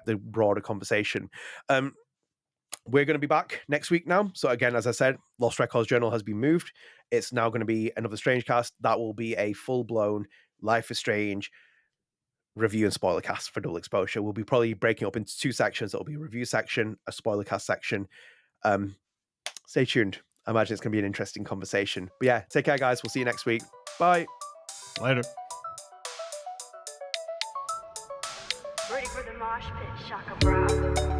the broader conversation. We're going to be back next week now. So again, as I said, Lost Records Journal has been moved. It's now going to be another StrangeCast. That will be a full-blown Life is Strange review and spoiler cast for Double Exposure. We'll be probably breaking up into two sections. It'll be a review section, a spoiler cast section. Stay tuned. I imagine it's going to be an interesting conversation. But yeah, take care, guys. We'll see you next week. Bye. Later. Ready for the mosh pit, Shaka Bra.